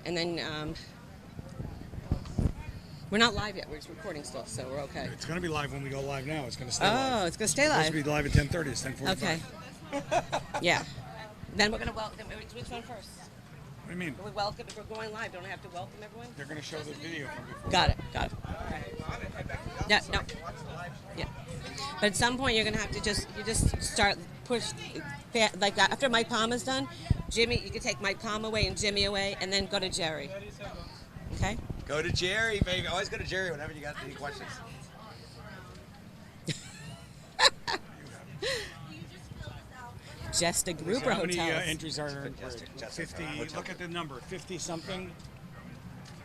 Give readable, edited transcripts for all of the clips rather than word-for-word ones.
and then we're not live yet. We're just recording still, so we're okay. It's going to be live when we go live now. It's going to stay live. Oh, it's going to stay live. It's supposed to be live at 10:30. It's 10:45. Okay. Yeah. Then we're going to welcome. Which one first? What do you mean? We welcome. If we're going live, don't I have to welcome everyone? They're going to show the video from before. Got it. Okay. Yeah. No. Yeah. But at some point, you're going to have to just start push like that. After Mike Palmer's done, Jimmy, you can take Mike Palmer away and Jimmy away, and then go to Jerry. Okay. Go to Jerry, baby. Always go to Jerry whenever you got any questions. Just a group or How many hotels? entries are there? 50. Look at the number. 50 something.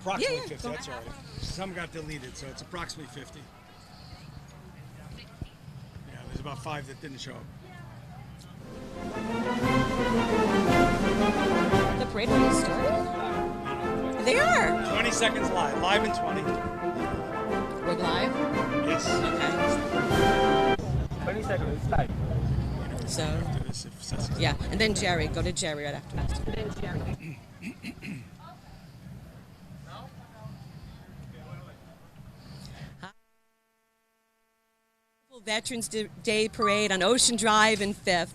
Approximately 50. That's right. Some got deleted, so it's approximately 50. Yeah, there's about 5 that didn't show up. The parade already started? They are. 20 seconds live. Live in 20. We're live? Yes. Okay. 20 seconds live. So, yeah. And then Jerry. Go to Jerry right after this. And then Jerry. Veterans Day Parade on Ocean Drive and 5th.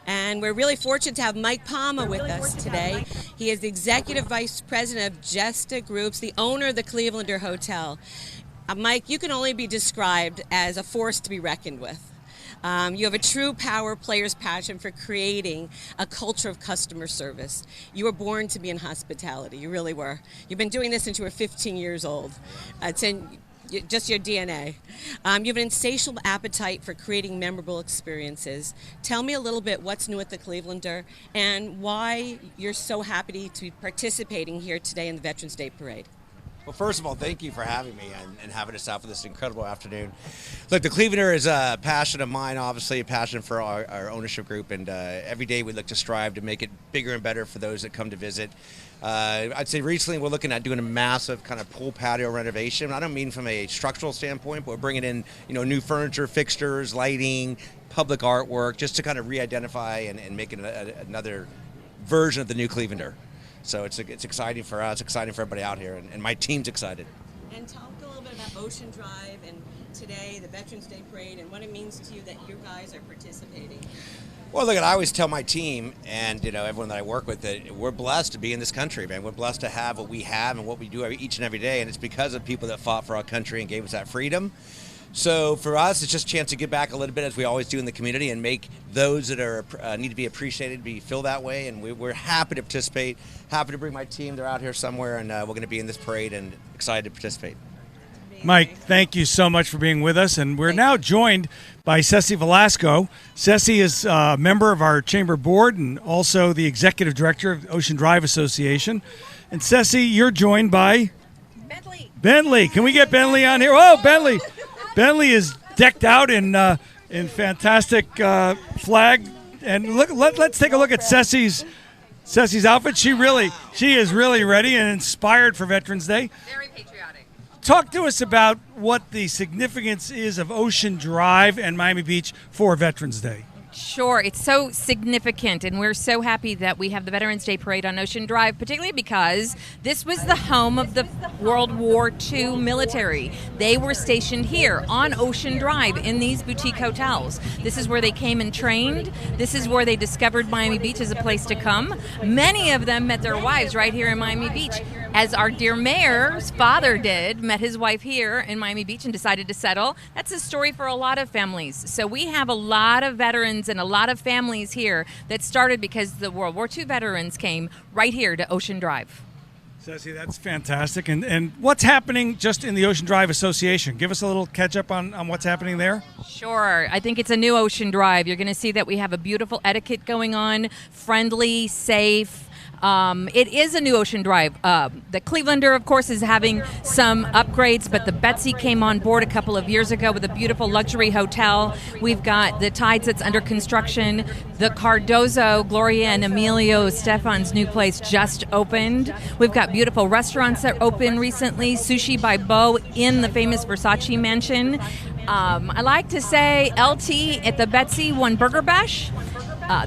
And we're really fortunate to have Mike Palmer with us today. He is the Executive Vice President of Jesta Groups, the owner of the Clevelander Hotel. Mike, you can only be described as a force to be reckoned with. You have a true power player's passion for creating a culture of customer service. You were born to be in hospitality. You really were. You've been doing this since you were 15 years old. It's in just your DNA. You have an insatiable appetite for creating memorable experiences. Tell me a little bit what's new at the Clevelander and why you're so happy to be participating here today in the Veterans Day Parade. Well, first of all, thank you for having me and having us out for this incredible afternoon. Look, the Clevelander is a passion of mine, obviously a passion for our ownership group, and every day we look to strive to make it bigger and better for those that come to visit. I'd say recently we're looking at doing a massive kind of pool patio renovation. I don't mean from a structural standpoint, but we're bringing in new furniture, fixtures, lighting, public artwork, just to kind of re-identify and make it another version of the new Clevelander. So it's exciting for us, exciting for everybody out here, and my team's excited. And talk a little bit about Ocean Drive and today, the Veterans Day Parade, and what it means to you that you guys are participating. Well, look, I always tell my team and everyone that I work with that we're blessed to be in this country, man. We're blessed to have what we have and what we do each and every day, and it's because of people that fought for our country and gave us that freedom. So for us, it's just a chance to give back a little bit, as we always do in the community, and make those that are need to be appreciated feel that way. And we're happy to participate, happy to bring my team. They're out here somewhere, and we're going to be in this parade and excited to participate. Mike, thank you so much for being with us. And we're now joined by Ceci Velasco. Ceci is a member of our chamber board and also the executive director of the Ocean Drive Association. And Ceci, you're joined by Bentley. Can we get Bentley on here? Oh, Bentley. Bentley is decked out in fantastic flag, and let's take a look at Ceci's outfit. She is really ready and inspired for Veterans Day. Very patriotic. Talk to us about what the significance is of Ocean Drive and Miami Beach for Veterans Day. Sure, it's so significant, and we're so happy that we have the Veterans Day Parade on Ocean Drive, particularly because this was the home of the World War II military. They were stationed here on Ocean Drive in these boutique hotels. This is where they came and trained. This is where they discovered Miami Beach as a place to come. Many of them met their wives right here in Miami Beach, as our dear mayor's father did, met his wife here in Miami Beach and decided to settle. That's a story for a lot of families. So we have a lot of veterans and a lot of families here that started because the World War II veterans came right here to Ocean Drive. Ceci, that's fantastic. And what's happening just in the Ocean Drive Association? Give us a little catch up on what's happening there. Sure. I think it's a new Ocean Drive. You're going to see that we have a beautiful etiquette going on, friendly, safe. It is a new Ocean Drive. The Clevelander, of course, is having some upgrades, but the Betsy came on board a couple of years ago with a beautiful luxury hotel. We've got the Tides that's under construction. The Cardozo, Gloria and Emilio Stefan's new place just opened. We've got beautiful restaurants that opened recently. Sushi by Bo in the famous Versace mansion. I like to say LT at the Betsy won Burger Bash.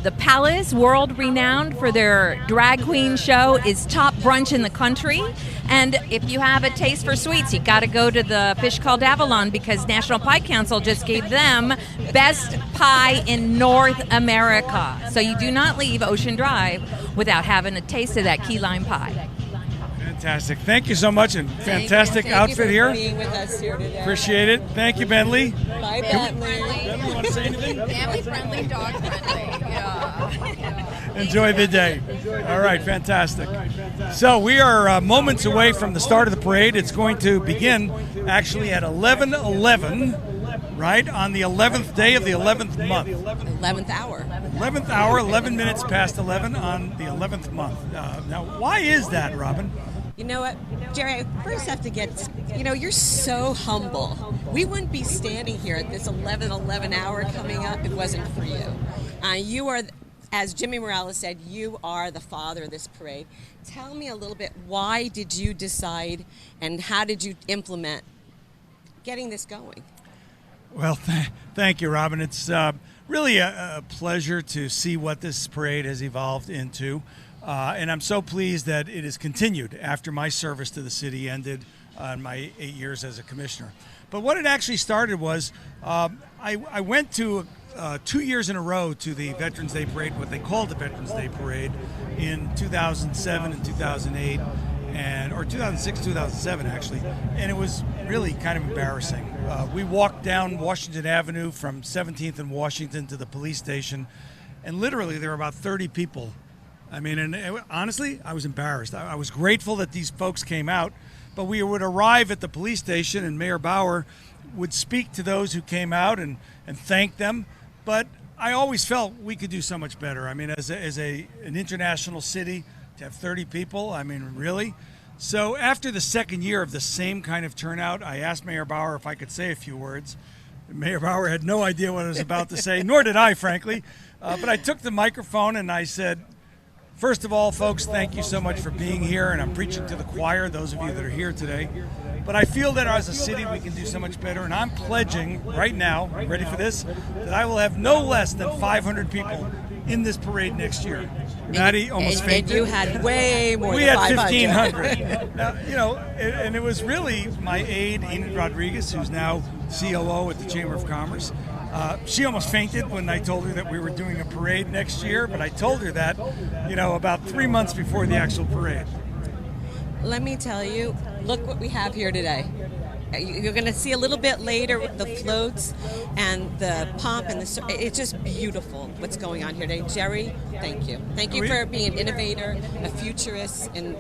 The Palace, world renowned for their drag queen show, is top brunch in the country. And if you have a taste for sweets, you got to go to the Fish Called Avalon, because National Pie Council just gave them best pie in North America. So you do not leave Ocean Drive without having a taste of that key lime pie. Fantastic. Thank you so much, and fantastic Thank outfit you for here. being with us here today. Appreciate it. Thank you, Bentley. Bye, Bentley. Bentley, you want to say anything? Family friendly, dog friendly. Yeah. Enjoy the day. All right, fantastic. So we are moments away from the start of the parade. It's going to begin actually at 11:11, right, on the 11th day of the 11th month. 11th hour. 11th hour, 11 minutes past 11 on the 11th month. Now, why is that, Robin? You know what, Jerry, I first have to get, you're so humble. We wouldn't be standing here at this 11:11 hour coming up if it wasn't for you. You are, as Jimmy Morales said, you are the father of this parade. Tell me a little bit, why did you decide and how did you implement getting this going? Well, thank you, Robin. It's really a pleasure to see what this parade has evolved into. And I'm so pleased that it has continued after my service to the city ended on my 8 years as a commissioner. But what it actually started was I went to 2 years in a row to the Veterans Day Parade, what they called the Veterans Day Parade, in 2007 and 2008, or 2006, 2007 actually, and it was really kind of embarrassing. We walked down Washington Avenue from 17th and Washington to the police station, and literally there were about 30 people. I mean, and honestly, I was embarrassed. I was grateful that these folks came out, but we would arrive at the police station and Mayor Bauer would speak to those who came out and thank them. But I always felt we could do so much better. I mean, as an international city, to have 30 people, I mean, really? So after the second year of the same kind of turnout, I asked Mayor Bauer if I could say a few words. Mayor Bauer had no idea what I was about to say, nor did I, frankly. But I took the microphone and I said, first of all, folks, thank you so much for being here, and I'm preaching to the choir, those of you that are here today. But I feel that as a city we can do so much better, and I'm pledging right now, ready for this, that I will have no less than 500 people in this parade next year. Maddie almost fainted. And you had way more we than had 500. 1,500. Now, and it was really my aide, Enid Rodriguez, who's now COO at the Chamber of Commerce. She almost fainted when I told her that we were doing a parade next year, but I told her that, about 3 months before the actual parade. Let me tell you, look what we have here today. You're going to see a little bit later the floats and the pomp and it's just beautiful what's going on here today. Jerry, thank you. Thank you for being an innovator, a futurist, and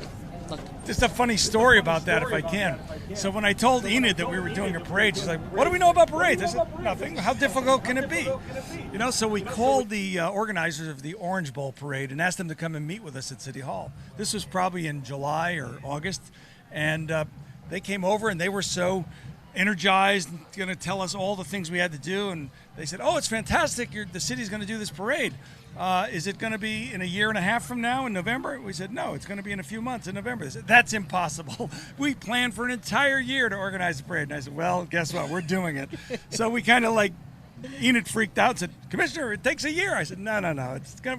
look. Just a funny story about that, if I can. So when I told Enid that we were doing a parade, she's like, what do we know about parades? I said, nothing. How difficult can it be? So we called the organizers of the Orange Bowl parade and asked them to come and meet with us at City Hall. This was probably in July or August. And they came over and they were so energized and going to tell us all the things we had to do. And they said, oh, it's fantastic. The city's going to do this parade. Is it going to be in a year and a half from now in November? We said, no, it's going to be in a few months in November. They said, that's impossible. We planned for an entire year to organize the parade. And I said, well, guess what? We're doing it. So we kind of Enid freaked out and said, Commissioner, it takes a year. I said, no.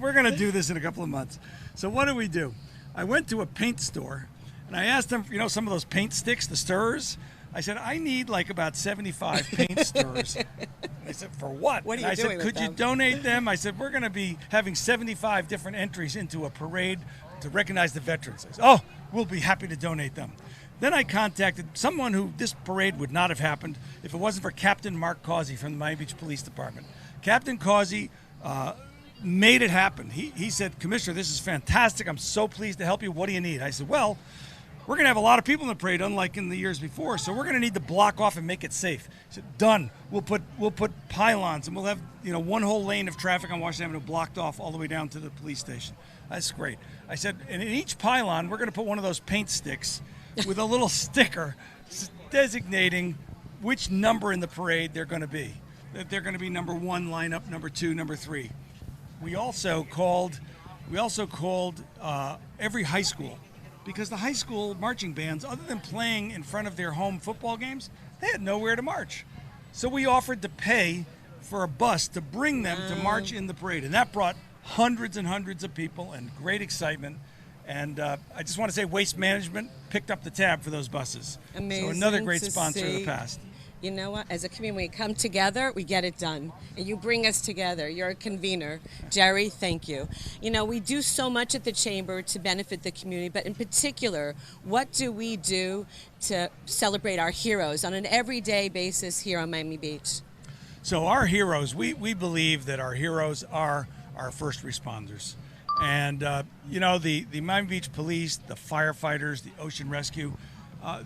We're going to do this in a couple of months. So what do? I went to a paint store and I asked them, some of those paint sticks, the stirrers. I said, I need about 75 paint stirrers. They said, for what? What are you I doing said, with could you them? donate them? I said, we're going to be having 75 different entries into a parade to recognize the veterans. I said, oh, we'll be happy to donate them. Then I contacted someone who this parade would not have happened if it wasn't for Captain Mark Causey from the Miami Beach Police Department. Captain Causey made it happen. He said, Commissioner, this is fantastic. I'm so pleased to help you. What do you need? I said, well, we're going to have a lot of people in the parade, unlike in the years before, so we're going to need to block off and make it safe. He said, done. We'll put pylons, and we'll have one whole lane of traffic on Washington Avenue blocked off all the way down to the police station. That's great. I said, and in each pylon, we're going to put one of those paint sticks with a little sticker designating which number in the parade they're going to be. That they're going to be number 1, lineup number 2, number 3. We also called every high school, because the high school marching bands, other than playing in front of their home football games, they had nowhere to march. So we offered to pay for a bus to bring them to march in the parade, and that brought hundreds and hundreds of people and great excitement. And I just want to say Waste Management picked up the tab for those buses. Amazing. So another great to sponsor of the see. past. You know what? As a community, when we come together, we get it done. And you bring us together. You're a convener. Jerry, thank you. You know, we do so much at the Chamber to benefit the community, but in particular, what do we do to celebrate our heroes on an everyday basis here on Miami Beach? So our heroes, we believe that our heroes are our first responders. And, you know, the Miami Beach Police, the firefighters, the Ocean Rescue,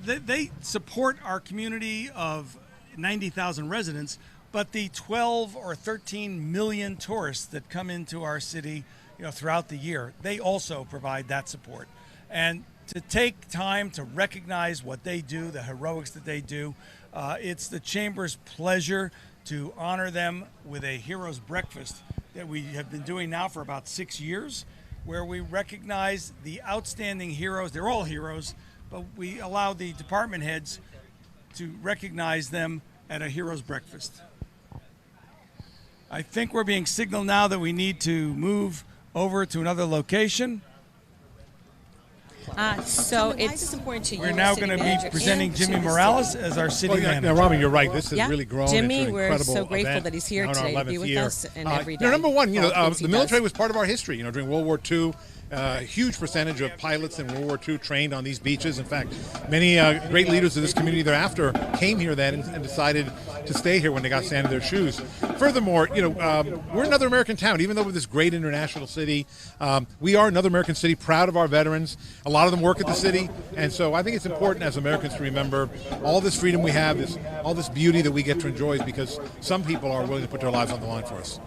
they support our community of 90,000 residents, but the 12 or 13 million tourists that come into our city, you know, throughout the year, they also provide that support. And to take time to recognize what they do, the heroics that they do, it's the Chamber's pleasure to honor them with a Heroes Breakfast that we have been doing now for about 6 years, where we recognize the outstanding heroes. They're all heroes, but we allow the department heads to recognize them at a Heroes Breakfast. I think we're being signaled now that we need to move over to another location. So it's important to you. We're now going to be presenting Jimmy Morales as our city manager. Now, Robin, you're right. This has Yeah. really grown Jimmy, into an we're incredible so grateful event that he's here now in our today to be 11th with year. us and every day. Number one, All the things the he military does. was part of our history. You know, during World War II, a huge percentage of pilots in World War II trained on these beaches. In fact, many great leaders of this community thereafter came here then and decided to stay here when they got sand in their shoes. Furthermore, you know, we're another American town. Even though we're this great international city, we are another American city, proud of our veterans. A lot of them work at the city, and so I think it's important as Americans to remember all this freedom we have, all this beauty that we get to enjoy is because some people are willing to put their lives on the line for us.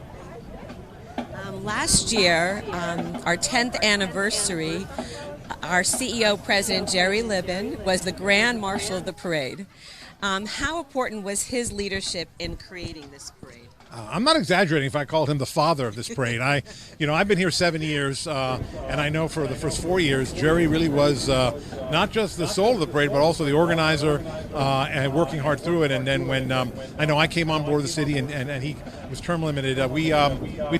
Last year, our 10th anniversary, our CEO President Jerry Libin was the Grand Marshal of the parade. How important was his leadership in creating this parade? I'm not exaggerating if I called him the father of this parade. I've been here 7 years, and I know for the first 4 years, Jerry really was not just the soul of the parade, but also the organizer and working hard through it. And then when I know I came on board the city and he was term limited, we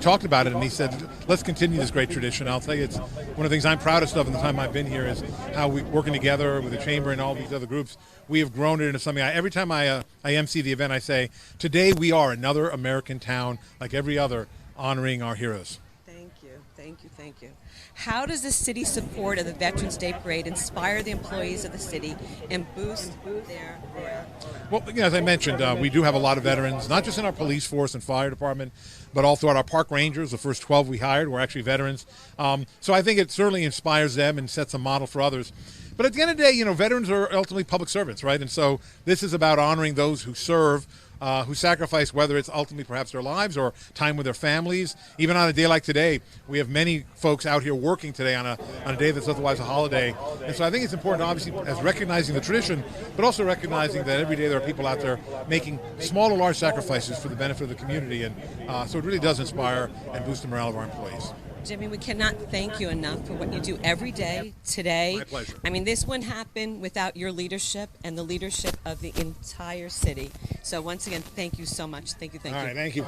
talked about it, and he said, let's continue this great tradition. I'll tell you, it's one of the things I'm proudest of in the time I've been here is how we working together with the Chamber and all these other groups. We have grown it into something. Every time I MC the event, I say, today we are another American town like every other, honoring our heroes. Thank you, thank you, thank you. How does the city's support of the Veterans Day Parade inspire the employees of the city and boost their morale? Well, you know, as I mentioned, we do have a lot of veterans, not just in our police force and fire department, but all throughout our park rangers. The first 12 we hired were actually veterans. So I think it certainly inspires them and sets a model for others. But at the end of the day, you know, veterans are ultimately public servants, right? And so this is about honoring those who serve, who sacrifice, whether it's ultimately perhaps their lives or time with their families. Even on a day like today, we have many folks out here working today on a day that's otherwise a holiday. And so I think it's important, obviously, as recognizing the tradition, but also recognizing that every day there are people out there making small or large sacrifices for the benefit of the community. And so it really does inspire and boost the morale of our employees. Jimmy, we cannot thank you enough for what you do every day, today. My pleasure. I mean, this wouldn't happen without your leadership and the leadership of the entire city. So once again, thank you so much. Thank you, thank All you. right, thank you.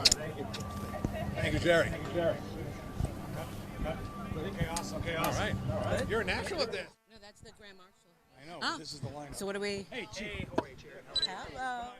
Thank you, Jerry. Okay, All awesome. right. You're a natural at this. No, that's the Grand Marshal. I know, Oh. this is the line. So what do we? Hey, Chief. Hello.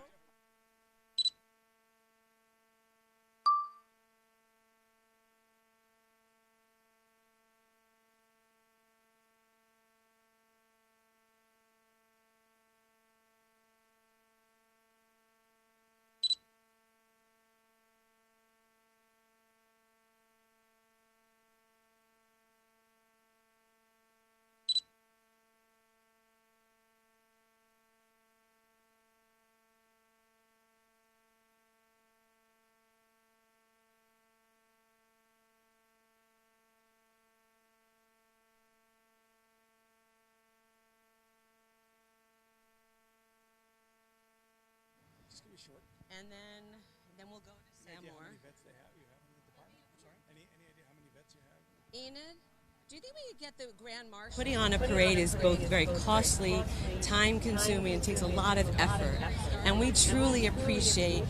And then we'll go to Sam How Moore. many vets you have in the department? I'm sorry? Any idea how many vets you have? Enid, Do you think we could get the Grand Marshal? Putting on a parade is both very costly, time-consuming, and takes a lot of effort. And we truly appreciate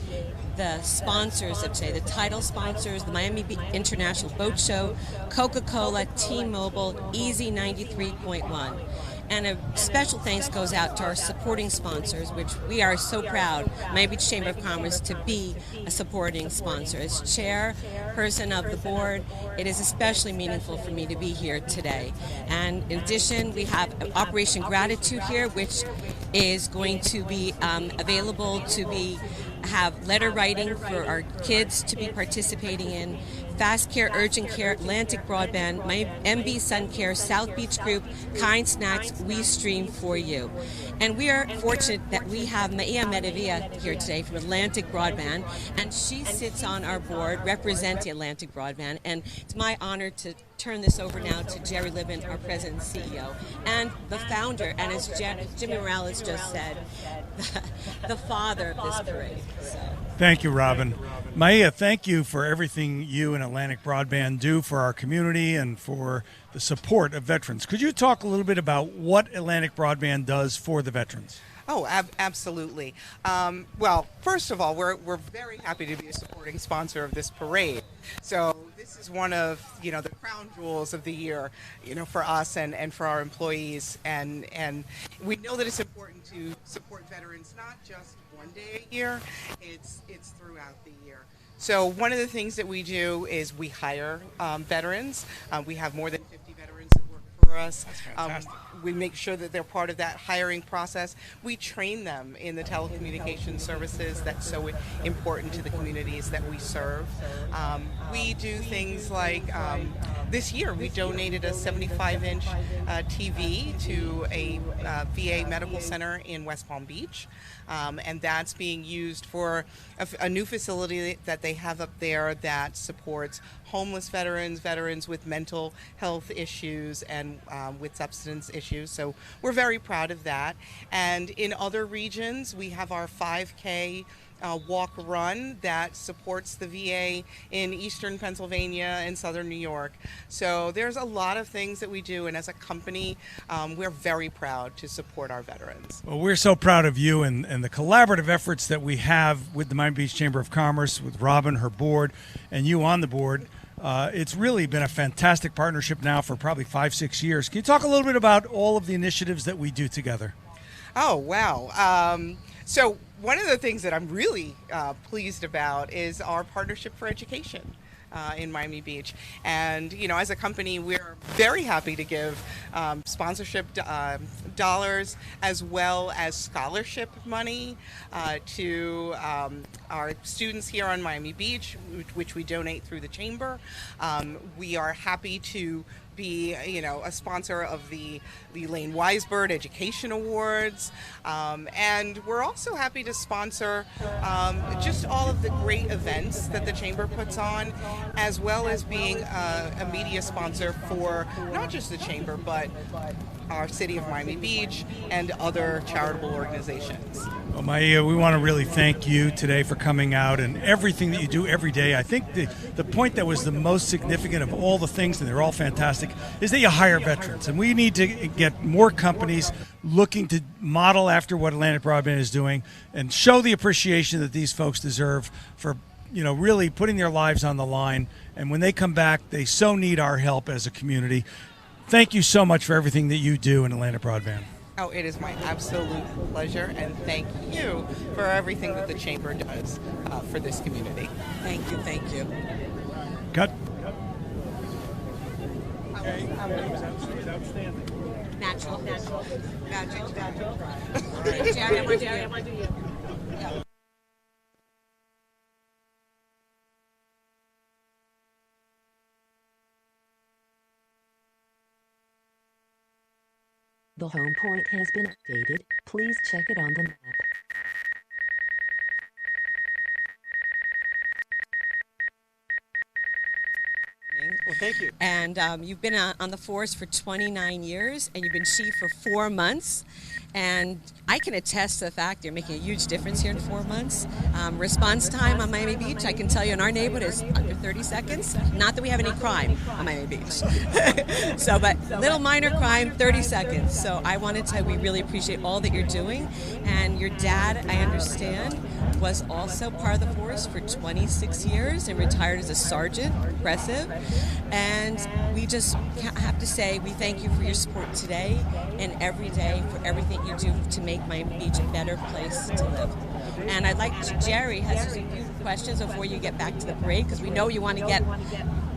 the sponsors of today, the title sponsors, the Miami International Boat Show, Coca-Cola, T-Mobile, Easy 93.1. And a special thanks goes out to our supporting sponsors, which we are so proud, Miami Beach Chamber of Commerce, to be a supporting sponsor. As chairperson of the board, it is especially meaningful for me to be here today. And in addition, we have Operation Gratitude here, which is going to be available to have letter writing for our kids to be participating in. Fast Care, Urgent Care, Atlantic Broadband, my MB Sun Care, South Beach Group, Kind Snacks, we stream for you. And we are fortunate that we have Maia Medavia here today from Atlantic Broadband, and she sits on our board representing Atlantic Broadband, and it's my honor to turn this over now to Jerry Libin, our president and CEO, and the founder, and as Jimmy Morales just said, the father of this parade. So. Thank you, Robin. Maia, thank you for everything you and Atlantic Broadband do for our community and for the support of veterans. Could you talk a little bit about what Atlantic Broadband does for the veterans? Oh, absolutely. Well, first of all, we're very happy to be a supporting sponsor of this parade. So this is one of, the crown jewels of the year, for us and for our employees. And we know that it's important to support veterans, not just one day a year, it's throughout the year. So one of the things that we do is we hire veterans. We have more than 50 veterans that work for us. That's fantastic. We make sure that they're part of that hiring process. We train them in the telecommunications services that's so important to the communities that we serve. We do things like this year we donated a 75-inch TV to a VA medical center in West Palm Beach. And that's being used for a new facility that they have up there that supports homeless veterans, veterans with mental health issues, and with substance issues. So we're very proud of that. And in other regions, we have our 5K walk run that supports the VA in eastern Pennsylvania and southern New York. So there's a lot of things that we do, and as a company, we're very proud to support our veterans. Well, we're so proud of you and the collaborative efforts that we have with the Miami Beach Chamber of Commerce, with Robin, her board, and you on the board. It's really been a fantastic partnership now for probably 5-6 years. Can you talk a little bit about all of the initiatives that we do together? Oh, wow. So one of the things that I'm really pleased about is our partnership for education in Miami Beach. And, as a company, we're very happy to give sponsorship dollars as well as scholarship money to our students here on Miami Beach, which we donate through the Chamber. We are happy to be, a sponsor of the Lane Weisbird Education Awards. And we're also happy to sponsor just all of the great events that the Chamber puts on, as well as being a media sponsor for not just the Chamber, but our city of Miami Beach and other charitable organizations. Well, Maia, we want to really thank you today for coming out and everything that you do every day. I think the point that was the most significant of all the things, and they're all fantastic, is that you hire veterans. And we need to get more companies looking to model after what Atlantic Broadband is doing and show the appreciation that these folks deserve for really putting their lives on the line. And when they come back, they so need our help as a community. Thank you so much for everything that you do in Atlantic Broadband. Oh, it is my absolute pleasure, and thank you for everything that the Chamber does for this community. Thank you, thank you. Cut. Natural. Jerry, I'm going to do you. The home point has been updated. Please check it on the map. We'll Thank you. And you've been on the force for 29 years, and you've been chief for 4 months. And I can attest to the fact you're making a huge difference here in 4 months. Response time on Miami Beach, I can tell you in our neighborhood, is under 30 seconds. Not that we have any crime on Miami Beach. But little minor crime, 30 seconds. So I want to tell you, we really appreciate all that you're doing. And your dad, I understand, was also part of the force for 26 years and retired as a sergeant. Impressive. And we just have to say we thank you for your support today and every day for everything you do to make Miami Beach a better place to live. And I'd like Jerry has just a few questions before you get back to the parade, because we know you want to get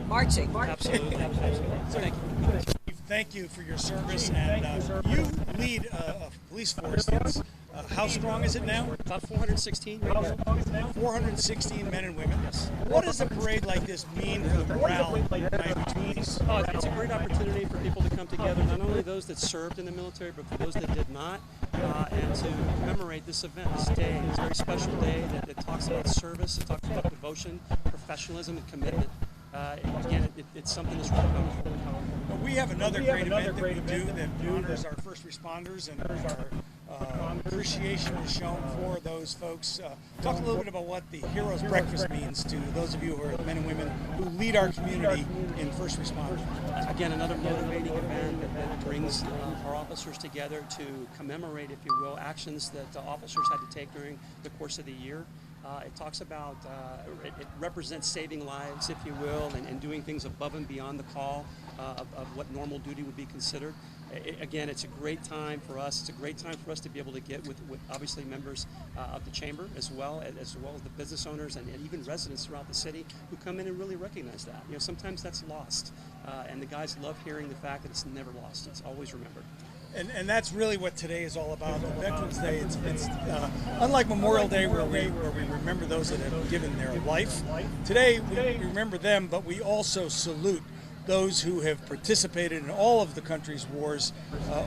marching. Absolutely. Thank you. Thank you for your service, and you lead a police force that's, how strong is it now? About 416 right now. 416 men and women. Yes. What does a parade like this mean for the morale of Miami Beach police? It's a great opportunity for people to come together, not only those that served in the military, but for those that did not, and to commemorate this event, this day. It's a very special day that talks about service, it talks about devotion, professionalism, and commitment. Again, it's something that's really powerful. Well, we have another great event that we do that honors our first responders, and our appreciation is shown for those folks. Talk a little bit about what the Heroes Breakfast means to those of you who are men and women who lead our community in first responders. Again, another motivating event that brings our officers together to commemorate, if you will, actions that officers had to take during the course of the year. It talks about, it represents saving lives, if you will, and doing things above and beyond the call of what normal duty would be considered. Again, it's a great time for us. It's a great time for us to be able to get with obviously members of the chamber as well as the business owners and even residents throughout the city who come in and really recognize that. You know, sometimes that's lost, and the guys love hearing the fact that it's never lost. It's always remembered. And that's really what today is all about. The Veterans Day, it's unlike Memorial Day where we remember those that have given their life. Today we remember them, but we also salute those who have participated in all of the country's wars.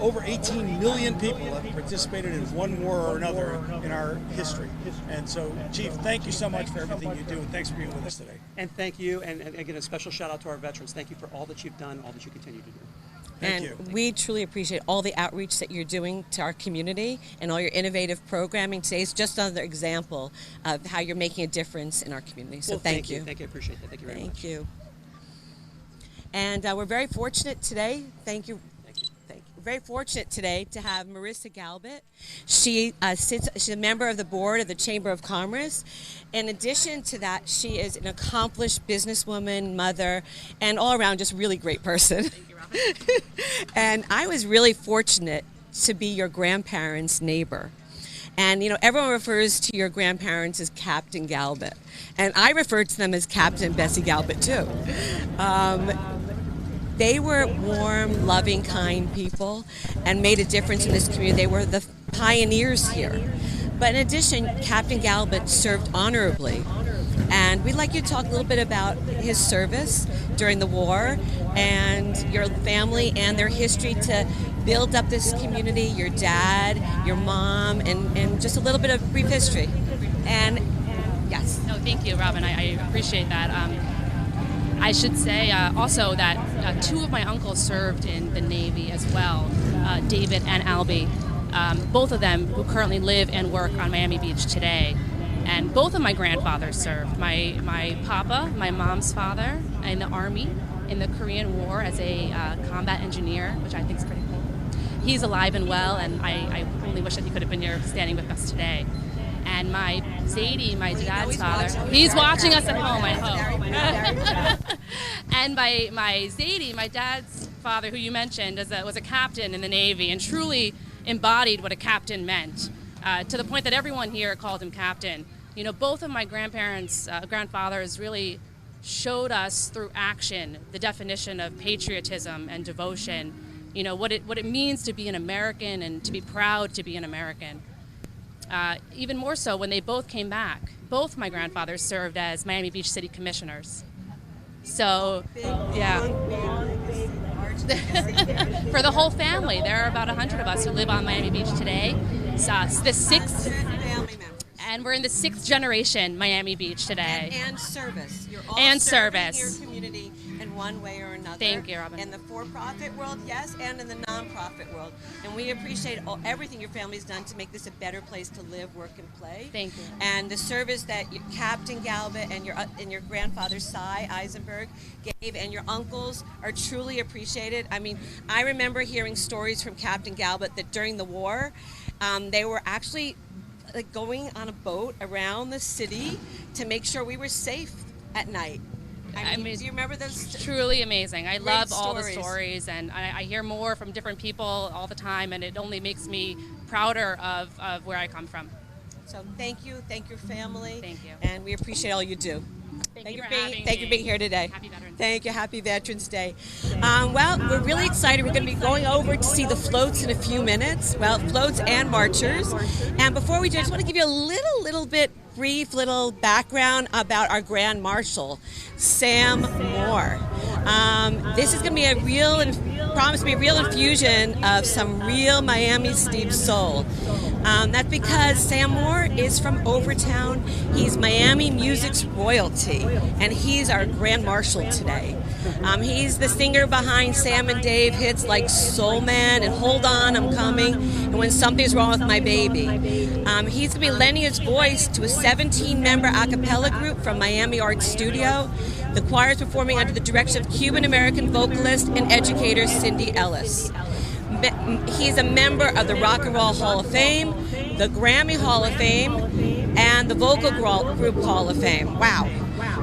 Over 18 million people have participated in one war or another in our history. And so, Chief, thank you so much for everything you do, and thanks for being with us today. And thank you, and again, a special shout out to our veterans. Thank you for all that you've done, all that you continue to do. Thank you. We truly appreciate all the outreach that you're doing to our community and all your innovative programming. Today is just another example of how you're making a difference in our community. So thank you. Thank you. I appreciate that. Thank you very much. Thank you. And we're very fortunate today. Thank you. We're very fortunate today to have Marissa Galbett. She's a member of the board of the Chamber of Commerce. In addition to that, she is an accomplished businesswoman, mother, and all around just really great person. Thank you, Robin. And I was really fortunate to be your grandparents' neighbor. And, you know, everyone refers to your grandparents as Captain Galbett. And I refer to them as Captain Bessie Galbett, too. They were warm, loving, kind people and made a difference in this community. They were the pioneers here. But in addition, Captain Galbett served honorably. And we'd like you to talk a little bit about his service during the war and your family and their history to build up this community, your dad, your mom, and just a little bit of brief history. And yes. No, thank you, Robin. I appreciate that. I should say also that two of my uncles served in the Navy as well, David and Albie, both of them who currently live and work on Miami Beach today. And both of my grandfathers served. My papa, my mom's father, in the Army in the Korean War as a combat engineer, which I think is pretty cool. He's alive and well, and I only wish that he could have been here standing with us today. And my Zadie, my dad's father, he's watching us at home, I hope. And my Zadie, my dad's father, who you mentioned, was a captain in the Navy and truly embodied what a captain meant, to the point that everyone here called him captain. You know, both of my grandfathers really showed us through action the definition of patriotism and devotion, you know, what it means to be an American and to be proud to be an American. Even more so when they both came back. Both my grandfathers served as Miami Beach City Commissioners. So, yeah. For the whole family, there are about 100 of us who live on Miami Beach today. The sixth, and we're in the 6th generation Miami Beach today. And service. You're all and serving service. your community and in one way or another. Thank you, Robin. In the for-profit world, yes, and in the non-profit world. And we appreciate everything your family's done to make this a better place to live, work, and play. Thank you. And the service that Captain Galbert and your grandfather, Cy Eisenberg, gave, and your uncles are truly appreciated. I mean, I remember hearing stories from Captain Galbert that during the war, they were actually going on a boat around the city to make sure we were safe at night. I mean, do you remember those? Truly amazing. I love stories. all the stories, and I hear more from different people all the time, and it only makes me prouder of where I come from. So thank you, thank your family. Thank you. And we appreciate all you do. Thank you for Thank you for being here today. Happy Veterans Day. Thank you. Happy Veterans Day. Well, we're really excited. We're going to be going over to see the floats in a few minutes. Well, floats and marchers. And before we do, I just want to give you a little bit brief little background about our Grand Marshal, Sam Moore. This is going to be promise to be a real infusion of some real Miami steeped soul. That's because Sam Moore is from Overtown. He's Miami music's royalty, and he's our Grand Marshal today. He's the singer behind Sam and Dave hits like Soul Man and Hold On, I'm Coming, and When Something's Wrong with My Baby. He's going to be lending his voice to a 17-member a cappella group from Miami Art Studio. The choir is performing under the direction of Cuban-American vocalist and educator Cindy Ellis. He's a member of the Rock and Roll Hall of Fame, the Grammy Hall of Fame, and the Vocal Group Hall of Fame. Wow.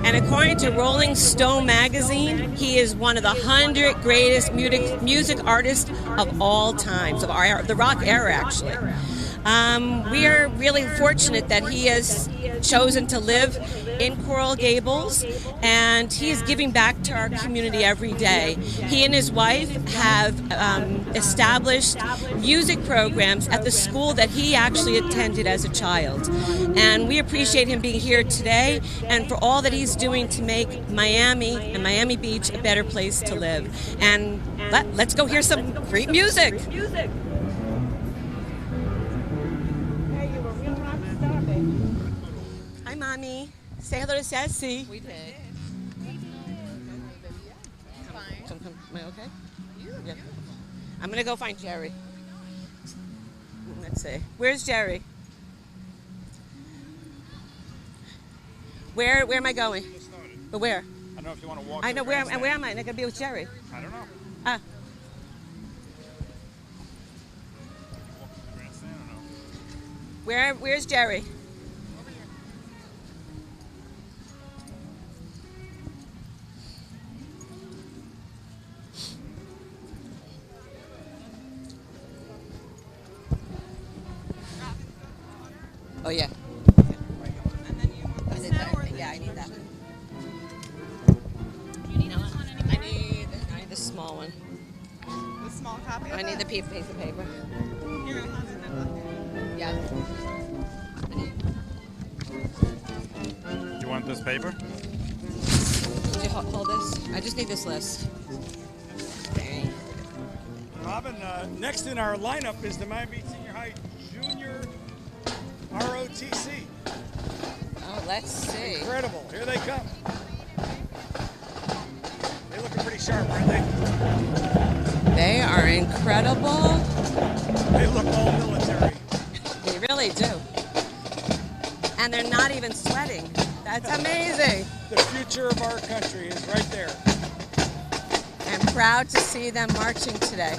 And according to Rolling Stone magazine, he is one of the 100 greatest music artists of all times, of the rock era, actually. We are really fortunate that he has chosen to live in Coral Gables, and he is giving back to our community every day. He and his wife have established music programs at the school that he actually attended as a child. And we appreciate him being here today and for all that he's doing to make Miami and Miami Beach a better place to live. And let's go hear some great music. Hi, Mommy. Say hello to Sassy. We did. Come. Am I okay? Yeah. I'm going to go find Jerry. Let's see. Where's Jerry? Where am I going? But where? I don't know if you want to walk. I know. Where am I? Am I going to be with Jerry? I don't know. Ah. Walk to the grandstand or no? Where's Jerry? Oh, yeah. I need that. I need the small one. The small copy of I need the piece of paper. Here, how's it? Yeah. You want this paper? Could you hold this? I just need this list. Okay. Robin, next in our lineup is the Miami Beach Senior High Junior ROTC. Oh, let's see. Incredible. Here they come. They're looking pretty sharp, aren't they? They are incredible. They look all military. They really do. And they're not even sweating. That's amazing. The future of our country is right there. I'm proud to see them marching today.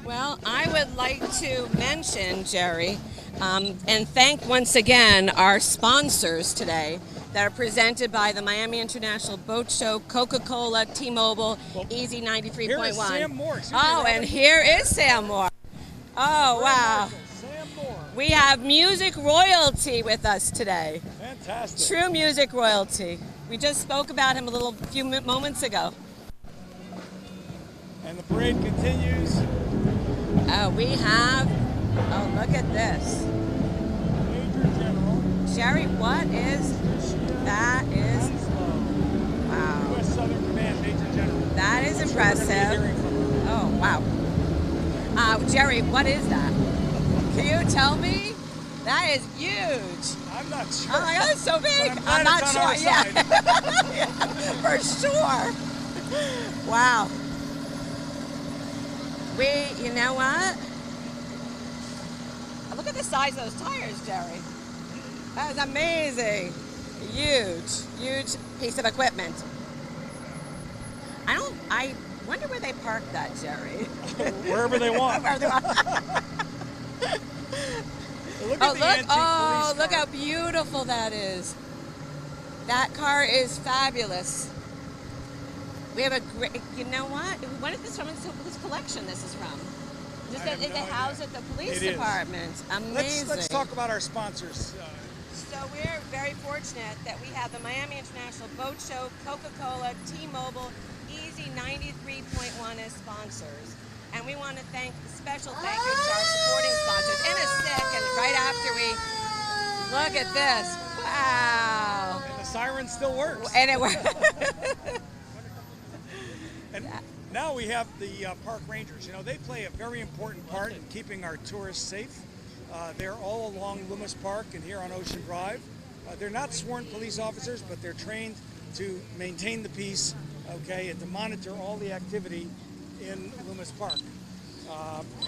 Well, I would like to mention, Jerry, and thank once again our sponsors today that are presented by the Miami International Boat Show, Coca-Cola, T-Mobile, Easy 93.1. Here is Sam Moore. Oh, and here is Sam Moore. Oh, wow. Sam Moore. We have music royalty with us today. Fantastic. True music royalty. We just spoke about him a few moments ago. And the parade continues. We have, look at this. Major General. Jerry, what is, that is, wow. U.S. Southern Command Major General. That is impressive. Oh, wow. Jerry, what is that? Can you tell me? That is huge. I'm not sure. Oh my God, it's so big. But I'm not it's sure. on our side. Yeah. For sure. Wow. You know what? Look at the size of those tires, Jerry. That is amazing. Huge piece of equipment. I wonder where they park that, Jerry. Wherever they want. Wherever they want. Look at the antique police Look car. how beautiful that is. That car is fabulous. We have a great, you know what is this from? Whose collection this is from? Is it housed at the police department? Amazing. Let's talk about our sponsors. So we're very fortunate that we have the Miami International Boat Show, Coca-Cola, T-Mobile, Easy 93.1 as sponsors. And we want to special thank you to our supporting sponsors. In a second, right after we look at this. Wow. And the siren still works. And it works. And now we have the park rangers. You know, they play a very important part in keeping our tourists safe. They're all along Loomis Park and here on Ocean Drive. They're not sworn police officers, but they're trained to maintain the peace, okay, and to monitor all the activity in Loomis Park.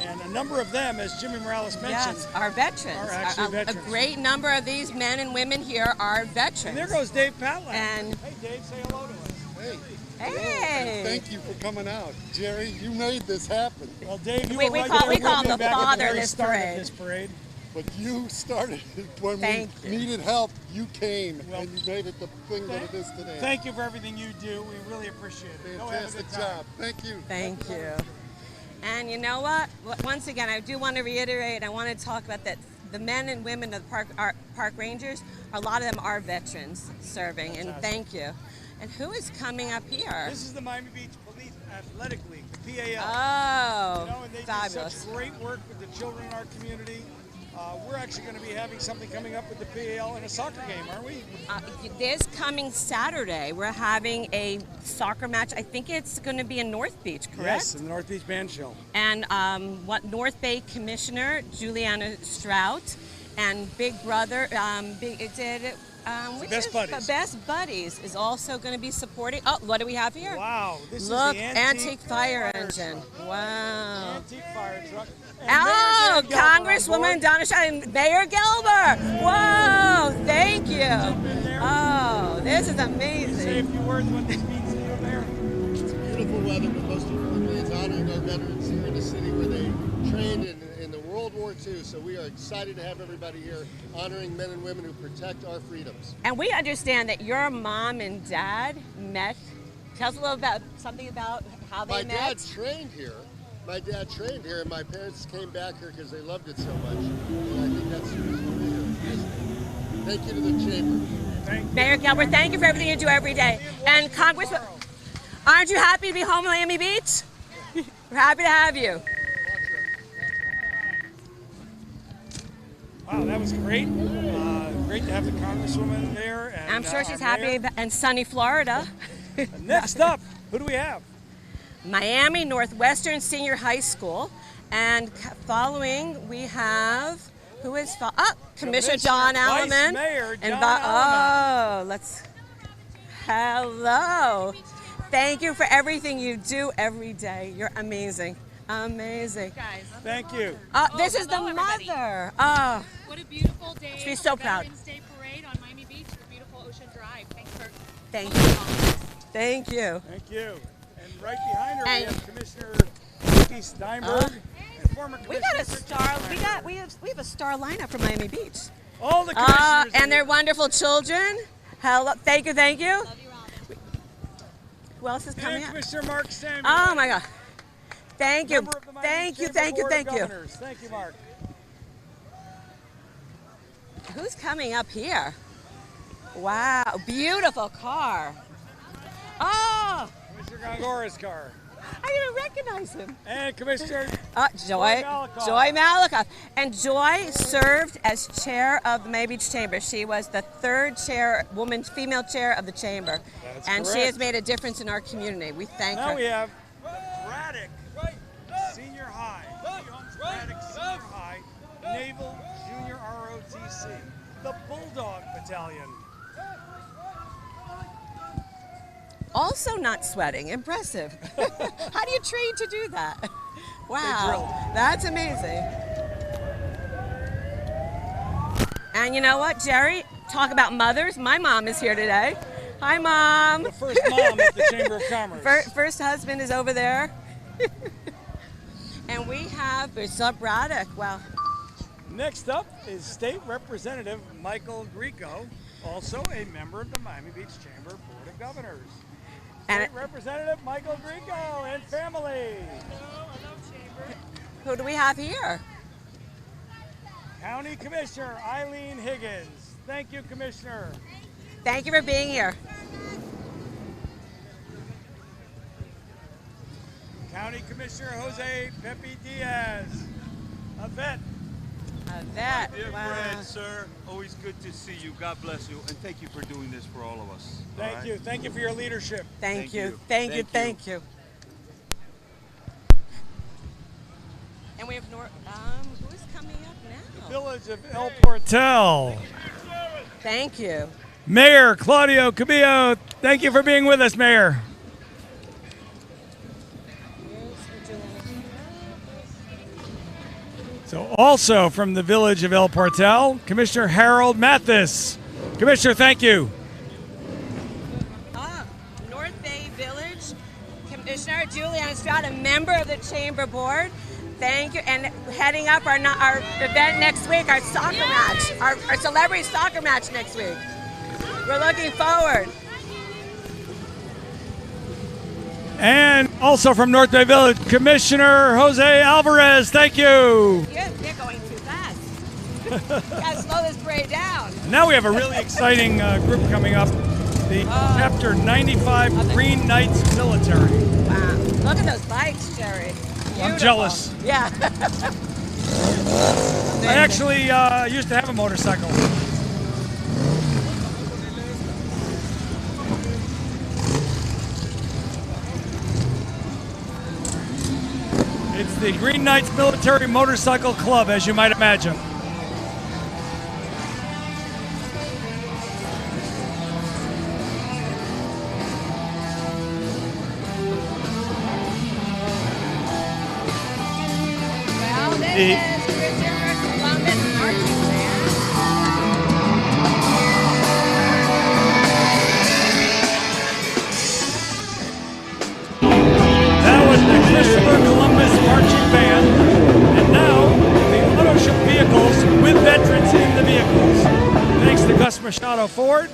And a number of them, as Jimmy Morales mentioned, are veterans. Are actually veterans. A great number of these men and women here are veterans. And there goes Dave Patland. And hey, Dave, say hello to us. Hey. Thank you for coming out. Jerry, you made this happen. Well, Dave, we call him the father of this parade. But you started it when we needed help. You came and you made it the thing that it is today. Thank you for everything you do. We really appreciate it. Fantastic job. Thank you. Thank you. And you know what? Once again, I do want to reiterate, I want to talk about that the men and women of the park rangers, a lot of them are veterans serving, and thank you. And who is coming up here? This is the Miami Beach Police Athletic League, the PAL. Oh, you know, and they fabulous. do such great work with the children in our community. We're actually going to be having something coming up with the PAL in a soccer game, aren't we? This coming Saturday, we're having a soccer match. I think it's going to be in North Beach, correct? Yes, in the North Beach Band Shell. And North Bay Commissioner Juliana Strout and Big Brother, Best Buddies is also going to be supporting. Oh, what do we have here? Wow, this is the antique fire engine. Wow. Antique fire truck. Oh, Congresswoman Donna Shaw and Mayor Gelber. Whoa, thank you. Oh, this is amazing. Say a few words what this means to you, Mayor. It's beautiful weather, but most importantly, it's honoring our veterans here in the city where they trained in the World War II. So we are excited to have everybody here honoring men and women who protect our freedoms. And we understand that your mom and dad met. Tell us a little about how they met. My dad trained here. And my parents came back here because they loved it so much. And I think that's the reason we're here. Thank you to the Chamber. Mayor Gelber, thank you for everything you do every day. And Congressman, aren't you happy to be home in Miami Beach? We're happy to have you. Wow, that was great. Great to have the Congresswoman there. And, I'm sure she's happy in sunny Florida. Next up, who do we have? Miami Northwestern Senior High School. And following, we have, Commissioner John Alleman. Mayor John Alleman. Hello. Thank you for everything you do every day. You're amazing. Amazing. Guys, thank you. This is the mother. Oh. What a beautiful day. She's so proud. Veterans Day Parade on Miami Beach for beautiful Ocean Drive. Thank you. Thank you. Thank you. And right behind her, we have Commissioner Vicky Steinberg and former Commissioner. We got a star. We have a star lineup for Miami Beach. All the commissioners and their wonderful children. Hello. Thank you. Thank you. Love you, Rob. Who else is coming up? Commissioner Mark Samuel. Oh my God. Thank you. Thank you. Thank you, Mark. Who's coming up here? Wow, beautiful car. Oh! Commissioner Gongora's car. I didn't recognize him. And Commissioner Joy Malakoff. And Joy served as chair of the Miami Beach Chamber. She was the third female chair of the chamber. That's and correct. she has made a difference in our community. We thank her. Now we have Braddock Senior High. Braddock Senior High, Battalion. Also not sweating. Impressive. How do you train to do that? Wow, that's amazing. And you know what, Jerry? Talk about mothers. My mom is here today. Hi, Mom. The first mom at the Chamber of Commerce. First husband is over there. And we have Bishop Braddock. Wow. Next up is State Representative Michael Greco, also a member of the Miami Beach Chamber Board of Governors. State Representative Michael Greco and family. Hello, Chamber. Who do we have here? County Commissioner Eileen Higgins. Thank you, Commissioner. Thank you for being here. County Commissioner Jose Pepe Diaz, a vet. A vet. Dear Wow. friend, sir, always good to see you. God bless you, and thank you for doing this for all of us. Thank you. Thank you for your leadership. Thank you. Thank you. Thank you. And we have who's coming up now? Village of El Portal. Thank you. Mayor Claudio Cabillo, thank you for being with us, Mayor. So also from the Village of El Portal, Commissioner Harold Mathis. Commissioner, thank you. North Bay Village Commissioner Juliana Stroud, a member of the Chamber Board. Thank you. And heading up our event next week, our soccer match, our celebrity soccer match next week. We're looking forward. And also from North Bay Village, Commissioner Jose Alvarez, thank you. You're going too fast. You gotta slow this parade down. Now we have a really exciting group coming up, the Chapter 95 Green Knights Military. Wow. Look at those bikes, Jerry. I'm Beautiful. jealous. Yeah. I actually used to have a motorcycle. It's the Green Knights Military Motorcycle Club, as you might imagine. Well, this is Christopher Columbus Marching Band. That was the Christopher Columbus Marching Band. And now, the auto ship vehicles with veterans in the vehicles. Thanks to Gus Machado Ford.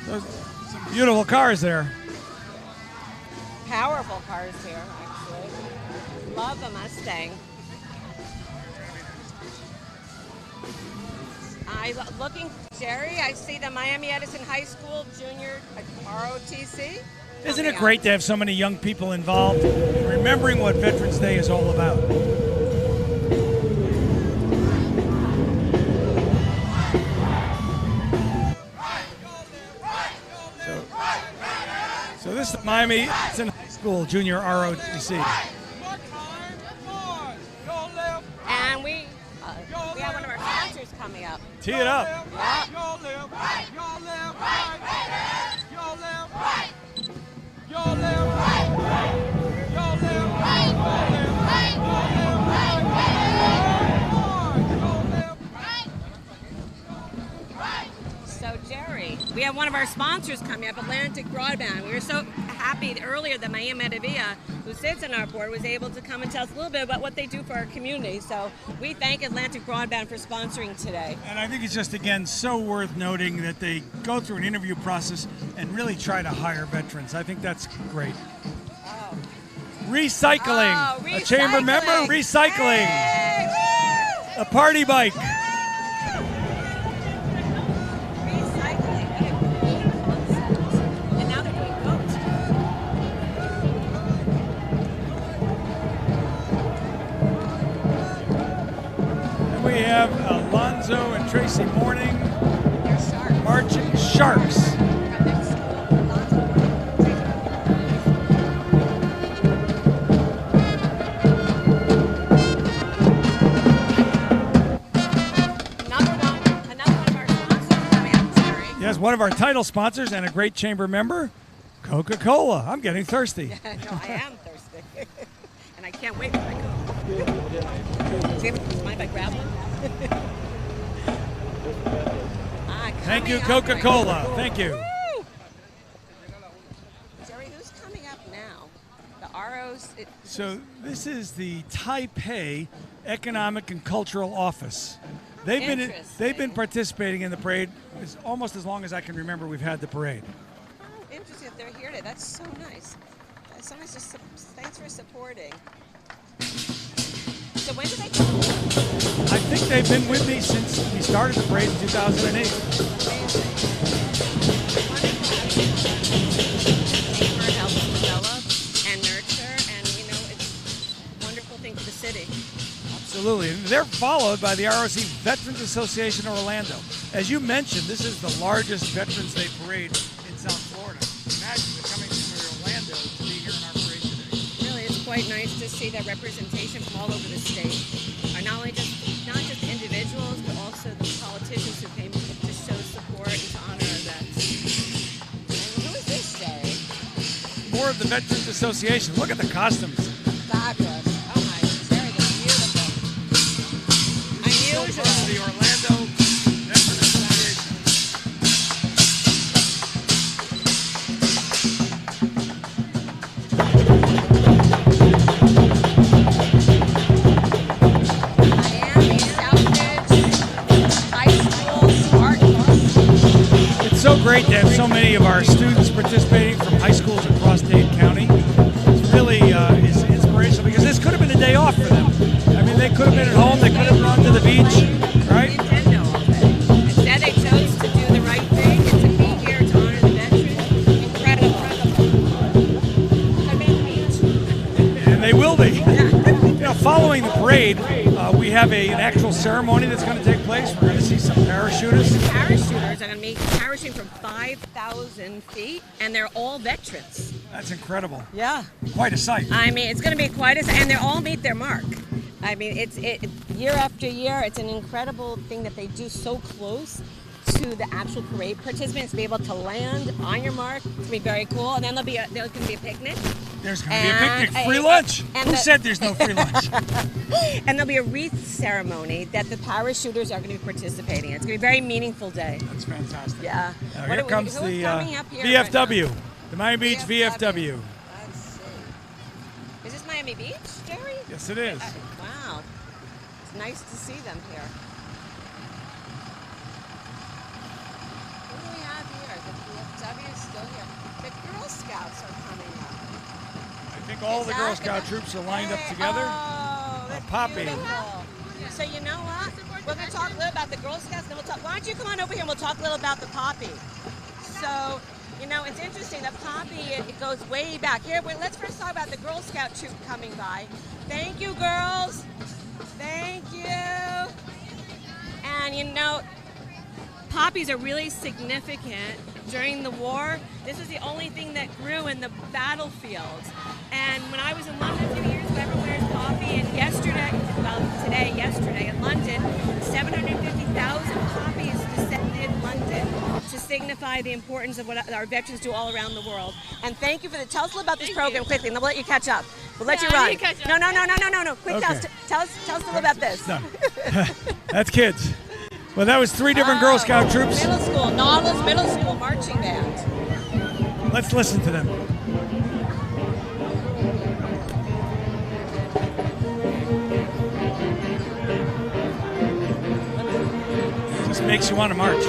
Those, some beautiful cars there. Powerful cars here, actually. Love the Mustang. Jerry, I see the Miami Edison High School Junior ROTC. Isn't it great to have so many young people involved in remembering what Veterans Day is all about? So this is the Miami Edison High School Junior ROTC. And we have one of our sponsors coming up. Tee it up. So Jerry, we have one of our sponsors coming up, Atlantic Broadband. We were so happy earlier that Mayim Edavia, who sits on our board, was able to come and tell us a little bit about what they do for our community. So we thank Atlantic Broadband for sponsoring today. And I think it's just, again, so worth noting that they go through an interview process and really try to hire veterans. I think that's great. Oh. Recycling. A chamber member, recycling. Hey, a party bike. And now they're doing boats. And we have Alonzo and Tracy Morning marching Sharks. as one of our title sponsors and a great chamber member, Coca-Cola. I'm getting thirsty. No, I am thirsty. And I can't wait for my Coke. Do you mind if I grab one? Thank you, Coca-Cola. Thank you. Woo! Jerry, who's coming up now? The ROs? So this is the Taipei Economic and Cultural Office. They've been participating in the parade almost as long as I can remember we've had the parade. Oh, interesting that they're here today. That's so nice. That's so nice. Just thanks for supporting. So when did they come? I think they've been with me since we started the parade in 2008. Chamber helps develop and nurture, and it's a wonderful thing for the city. Absolutely. And they're followed by the ROC Veterans Association of Orlando. As you mentioned, this is the largest Veterans Day parade in South Florida. Imagine coming from Orlando to be here in our parade today. Really, it's quite nice to see that representation from all over the state. Are not just individuals, but also the politicians who came to show support and to honor our vets. And who is this day? More of the Veterans Association. Look at the costumes. Fabulous. Oh my, Jerry, they're beautiful. Unusual. The Orlando Veterans Association. It's so great to have so many of our students participating from high schools across Dade County. It really is inspirational because this could have been a day off for them. I mean, they could have been at home, they could have gone to the beach, right? Instead, they chose to do the right thing and to be here to honor the veterans. Incredible. And they will be. Following the parade, we have an actual ceremony that's going to take place. We're going to see some parachutists. The parachuters are going to be parachuting from 5,000 feet, and they're all veterans. That's incredible. Yeah. Quite a sight. I mean, it's going to be quite a sight, and they all meet their mark. I mean, it's year after year, it's an incredible thing that they do so close to the actual parade participants to be able to land on your mark. It's going to be very cool, and then there's going to be a picnic. There's going to be a picnic, free lunch. Who said there's no free lunch? And there'll be a wreath ceremony that the parachuters are going to be participating in. It's going to be a very meaningful day. That's fantastic. Yeah. Here comes the VFW, the Miami Beach VFW. Let's see. Is this Miami Beach, Jerry? Yes, it is. Wow. It's nice to see them here. What do we have here? The VFW is still here. The Girl Scouts are coming up. I think all the Girl Scout troops are lined up together. Oh, that's Poppy. beautiful. So you know what? We're going to talk a little about the Girl Scouts, then we'll talk. Why don't you come on over here and we'll talk a little about the Poppy. So, it's interesting. The Poppy, it goes way back. Here, let's first talk about the Girl Scout troop coming by. Thank you, girls. Thank you. And poppies are really significant during the war. This is the only thing that grew in the battlefields. And when I was in London a few years ago, everyone wears poppy. And yesterday in London, 750,000 poppies descended in London to signify the importance of what our veterans do all around the world. And thank you for tell us a little about this program quickly, and then we'll let you catch up. We'll let you run. No. Quick, okay. Tell us a little about this. No. That's kids. Well, that was 3 different Girl Scout troops. Middle school, Nautilus Middle School Marching Band. Let's listen to them. Just makes you want to march.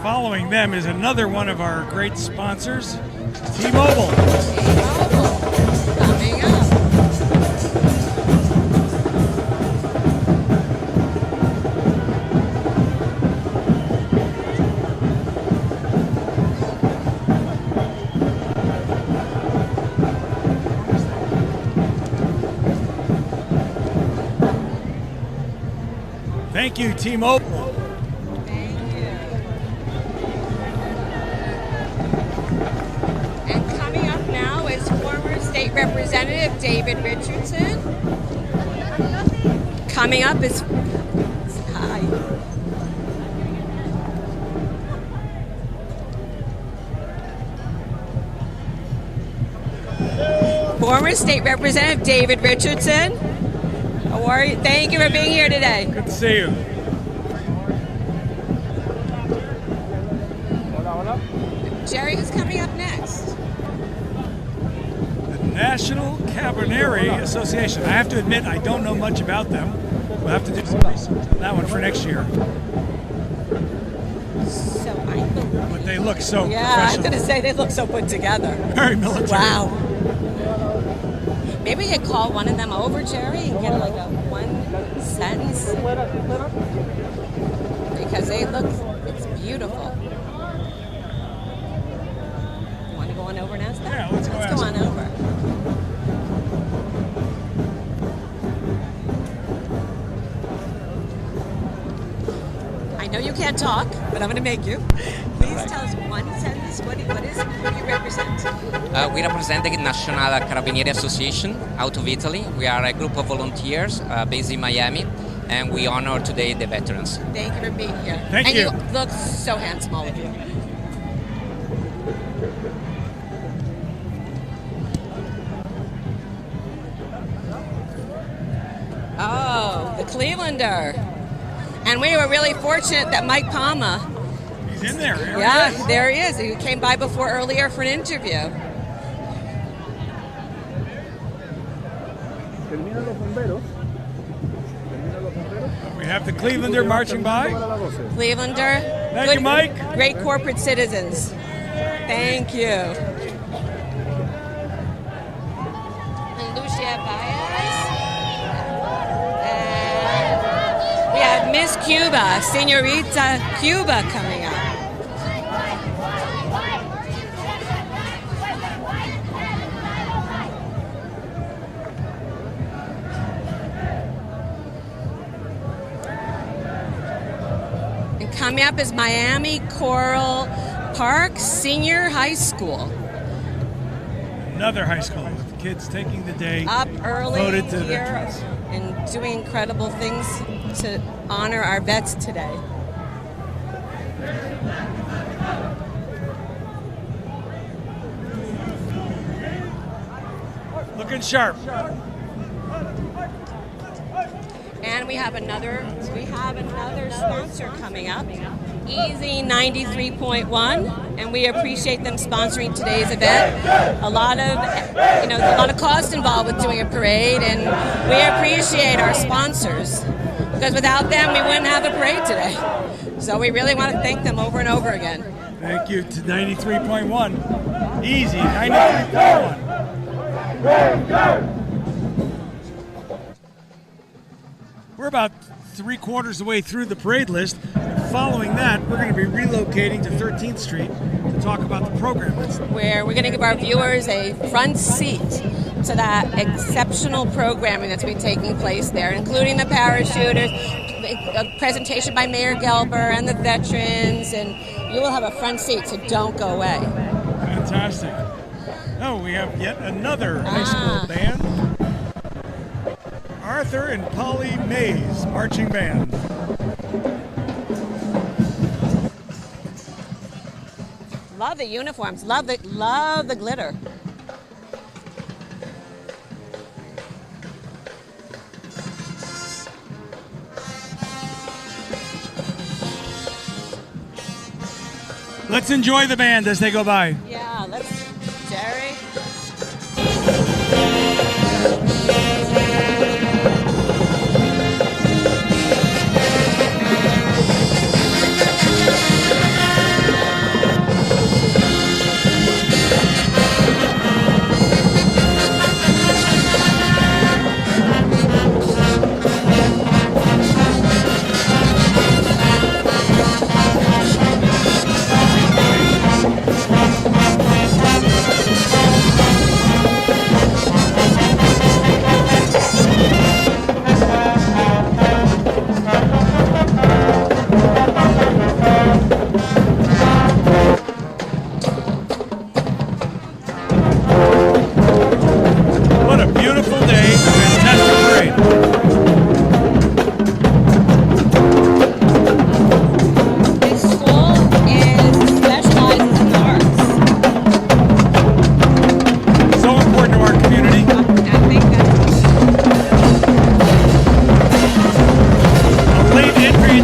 Following them is another one of our great sponsors, T-Mobile. Coming up. Thank you, T-Mobile. And coming up now is former State Representative David Richardson. Coming up is... Hi. Former State Representative David Richardson. How are you? Thank you for being here today. Good to see you. Jerry, who's coming up next? The National Cabernet Association. I have to admit, I don't know much about them. We'll have to do some research on that one for next year. So I believe. But they look so Yeah, I was professional. going to say they look so put together. Very military. Wow. Maybe we could call one of them over, Jerry, and get like a one sentence. Because they look, it's beautiful. You want to go on over and ask them? Yeah, let's go Let's ask go on them. over. I know you can't talk, but I'm going to make you. Please tell us one sentence. What do you represent? We represent the National Carabinieri Association out of Italy. We are a group of volunteers based in Miami, and we honor today the veterans. Thank you for being here. Thank and you. And you look so handsome, all of you. Oh, the Clevelander. And we were really fortunate that Mike Palma. He's in there. Yeah, there he is. He came by before earlier for an interview. We have the Clevelander marching by. Clevelander. Thank you, Mike. Great corporate citizens. Thank you. And Lucia Baez. And we have Miss Cuba, Senorita Cuba coming up. Coming up is Miami Coral Park Senior High School. Another high school with kids taking the day Up early voted to the here veterans. and doing incredible things to honor our vets today. Looking sharp. And we have another sponsor coming up, Easy 93.1, and we appreciate them sponsoring today's event. A lot of cost involved with doing a parade, and we appreciate our sponsors because without them we wouldn't have a parade today. So we really want to thank them over and over again. Thank you to 93.1. Easy 93.1. We're about 3/4 of the way through the parade list. Following that, we're going to be relocating to 13th Street to talk about the program. Where we're going to give our viewers a front seat to that exceptional programming that's been taking place there, including the parachuters, a presentation by Mayor Gelber and the veterans, and you will have a front seat, so don't go away. Fantastic. Oh, we have yet another high school band. Arthur and Polly Mays Marching Band. Love the uniforms. Love the glitter. Let's enjoy the band as they go by. Yeah, let's, Jerry.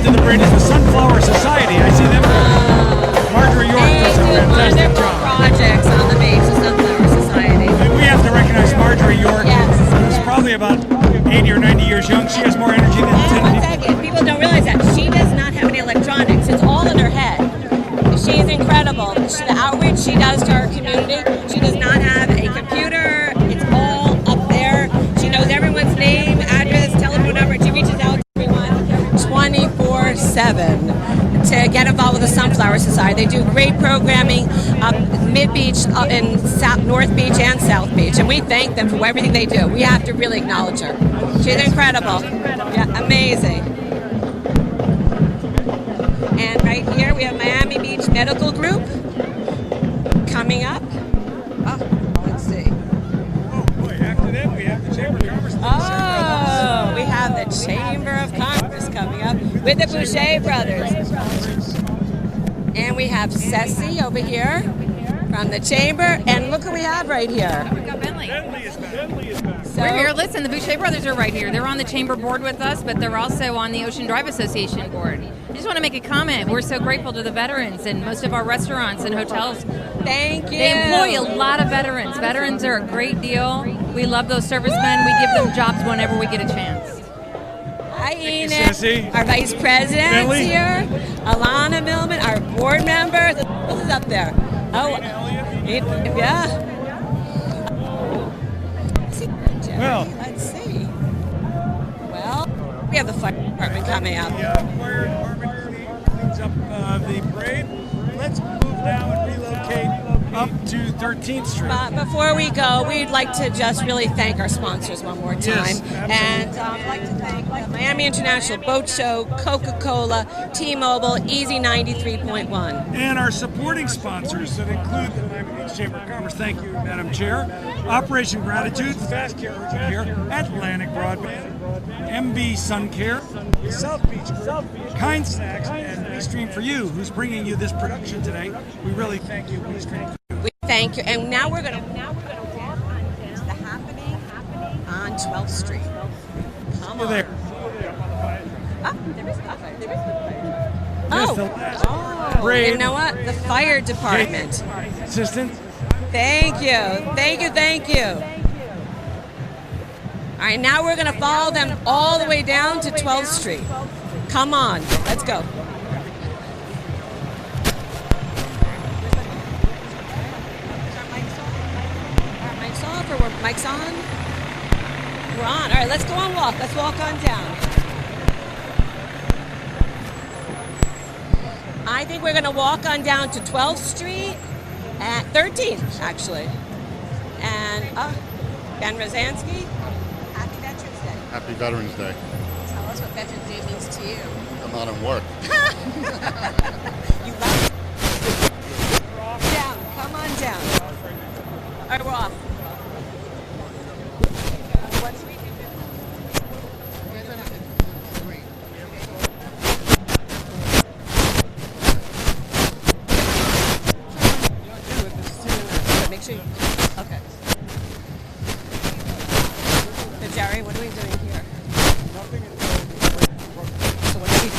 to the parade is the Sunflower Society. I see them. Marjorie York does a fantastic job. Projects on the beach, the Sunflower Society. And we have to recognize Marjorie York, Yes. who's probably about 80 or 90 years young. She has more energy than And 10 one people. second, people don't realize that she does not have any electronics. It's all in her head. She's incredible. The outreach she does to our community, she does not have a computer. It's all up there. She knows everyone's name, address, telephone number. She reaches out to everyone 24/7 to get involved with the Sunflower Society. They do great programming up Mid-Beach, in North Beach and South Beach, and we thank them for everything they do. We have to really acknowledge her. She's incredible. Yeah, amazing. And right here we have Miami Beach Medical Group coming up. Oh, let's see. Oh, boy, after that, we have the Chamber of Commerce. Oh, we have the Chamber of Commerce coming up with the Boucher brothers. And we have Ceci over here from the Chamber. And look who we have right here. We've got Bentley. So, We're here. Listen, the Boucher brothers are right here. They're on the chamber board with us, but they're also on the Ocean Drive Association board. I just want to make a comment. We're so grateful to the veterans and most of our restaurants and hotels. Thank you. They employ a lot of veterans. Veterans are a great deal. We love those servicemen. We give them jobs whenever we get a chance. Hi, Enid. Ceci. Our Vice President's Bentley. here. Alana Millman, our board member. Who's up there? Oh, yeah. Well, Let's see. Well, we have the fire department coming up. the fire department cleans up the parade. Let's move now and relocate up to 13th Street. But before we go, we'd like to just really thank our sponsors one more time. Yes, And I'd like to thank the Miami International Boat Show, Coca-Cola, T-Mobile, Easy 93.1. And our supporting sponsors that include the Miami Beach Chamber of Commerce. Thank you, Madam Chair. Operation Gratitude, Fast Care Urgent Care, Atlantic Broadband, MB Sun Care, South Beach Group, Kind Snacks, and WeStream for You, who's bringing you this production today. We really thank you, WeStream. We thank you. And now we're going to walk on to the happening on 12th Street. Come on. There. Oh, there is the fire. There is the fire. Yes, Oh, the last parade. you know what? The fire department. Assistant. Thank you. Thank you. Thank you. All right, now we're going to follow them all the way down to 12th Street. Come on. Let's go. Mic's off or mic's on? We're on. All right, let's go on walk. Let's walk on down. I think we're going to walk on down to 12th Street at 13th, actually. And Ben Rozansky, happy Veterans Day. Happy Veterans Day. Tell us what Veterans Day means to you. I'm not in work. You love it. Down. Come on down. All right, we're off. What do we do? Make sure you... Okay. So, Jerry, what are we doing here? So what do we do?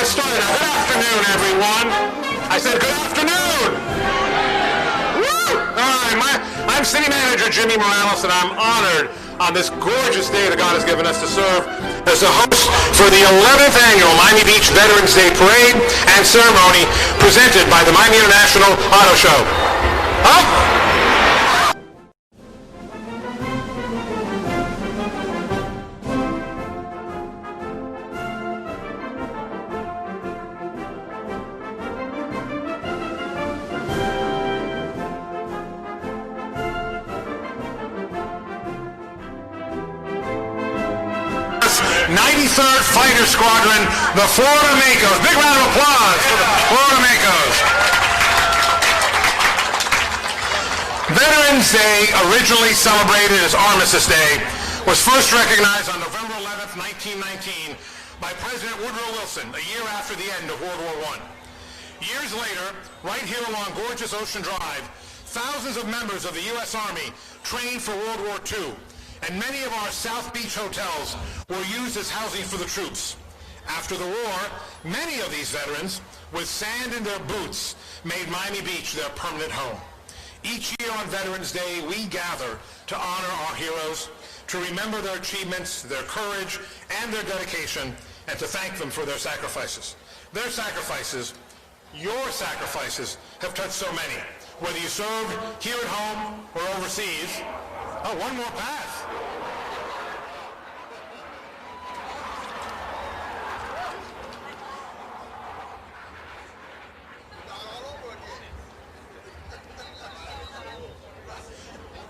get started. Now, good afternoon, everyone. I said good afternoon. Woo! All right, I'm City Manager Jimmy Morales, and I'm honored on this gorgeous day that God has given us to serve as the host for the 11th annual Miami Beach Veterans Day Parade and Ceremony presented by the Miami International Auto Show. Huh? '93rd Fighter Squadron, the Florida Macos. Big round of applause for the Florida Macos. Veterans Day, originally celebrated as Armistice Day, was first recognized on November 11th, 1919 by President Woodrow Wilson, a year after the end of World War I. Years later, right here along gorgeous Ocean Drive, thousands of members of the U.S. Army trained for World War II, and many of our South Beach hotels were used as housing for the troops. After the war, many of these veterans, with sand in their boots, made Miami Beach their permanent home. Each year on Veterans Day, we gather to honor our heroes, to remember their achievements, their courage, and their dedication, and to thank them for their sacrifices. Their sacrifices, your sacrifices, have touched so many. Whether you served here at home or overseas. Oh, one more pass.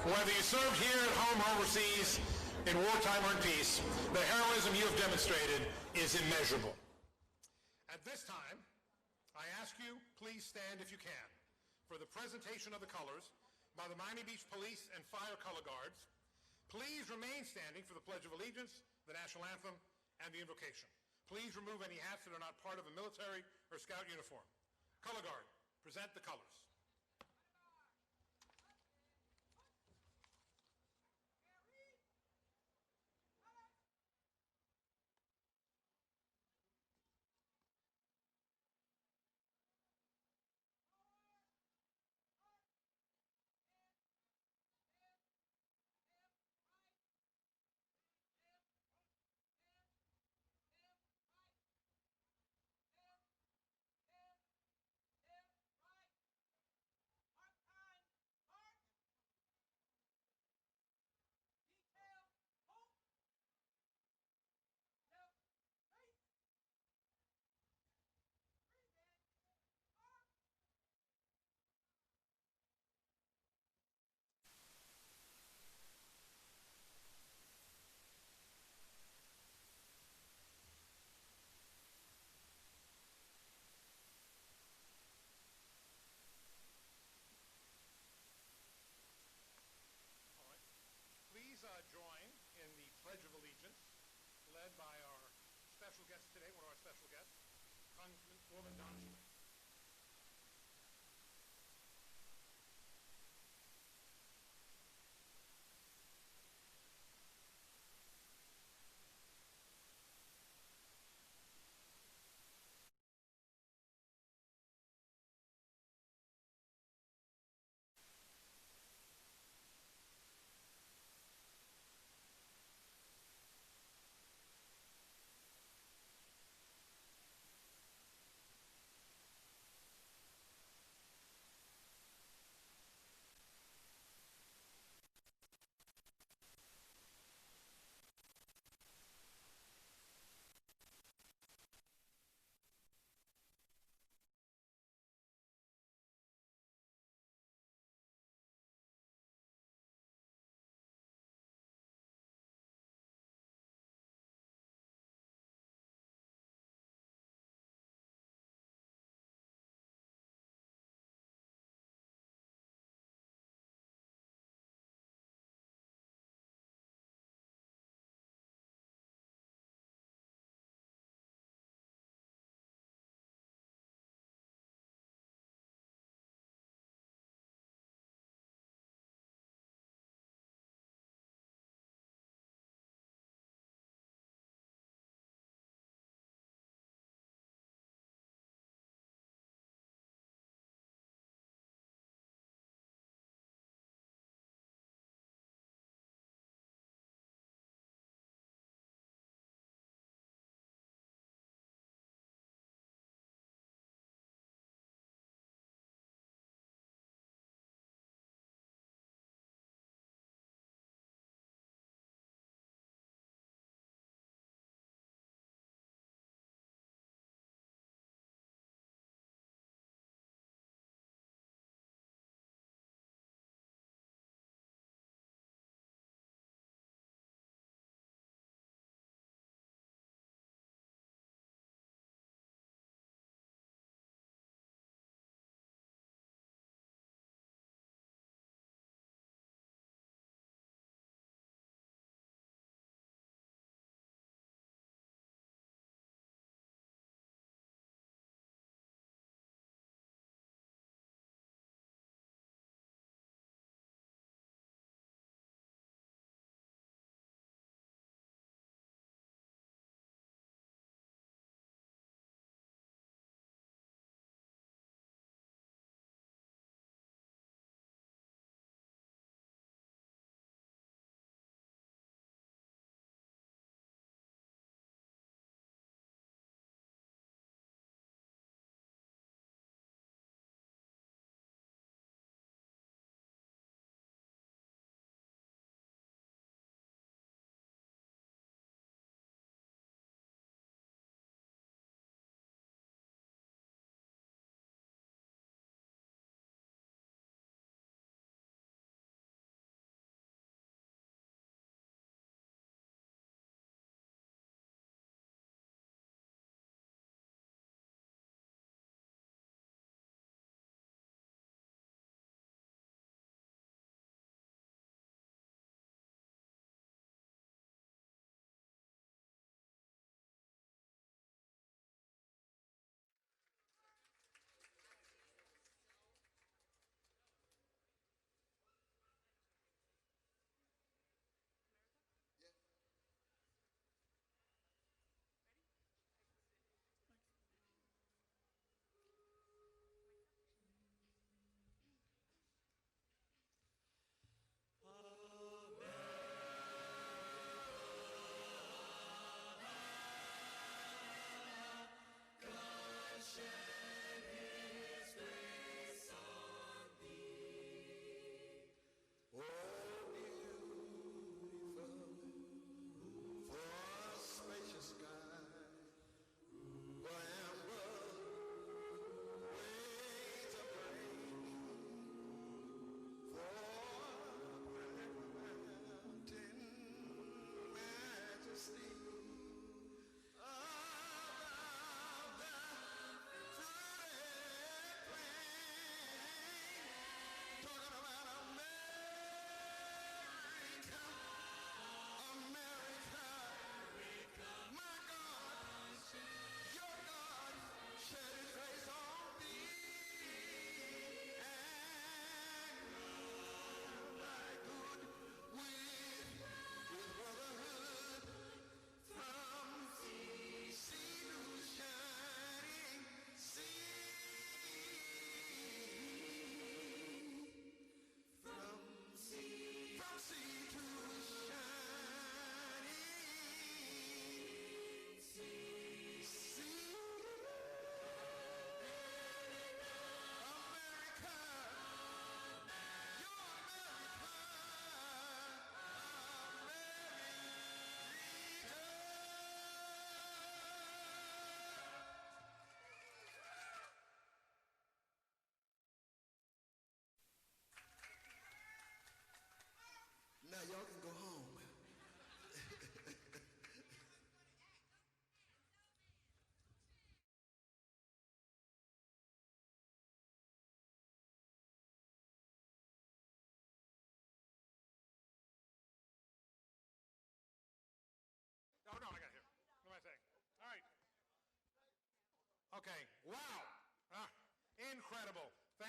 Whether you served here at home or overseas, in wartime or in peace, the heroism you have demonstrated is immeasurable. At this time, I ask you, please stand if you can, for the presentation of the colors by the Miami Beach Police and Fire Color Guards. Please remain standing for the Pledge of Allegiance, the National Anthem, and the Invocation. Please remove any hats that are not part of a military or scout uniform. Color Guard, present the colors. Join in the Pledge of Allegiance, led by our special guest today, one of our special guests, Congresswoman Don Schmidt.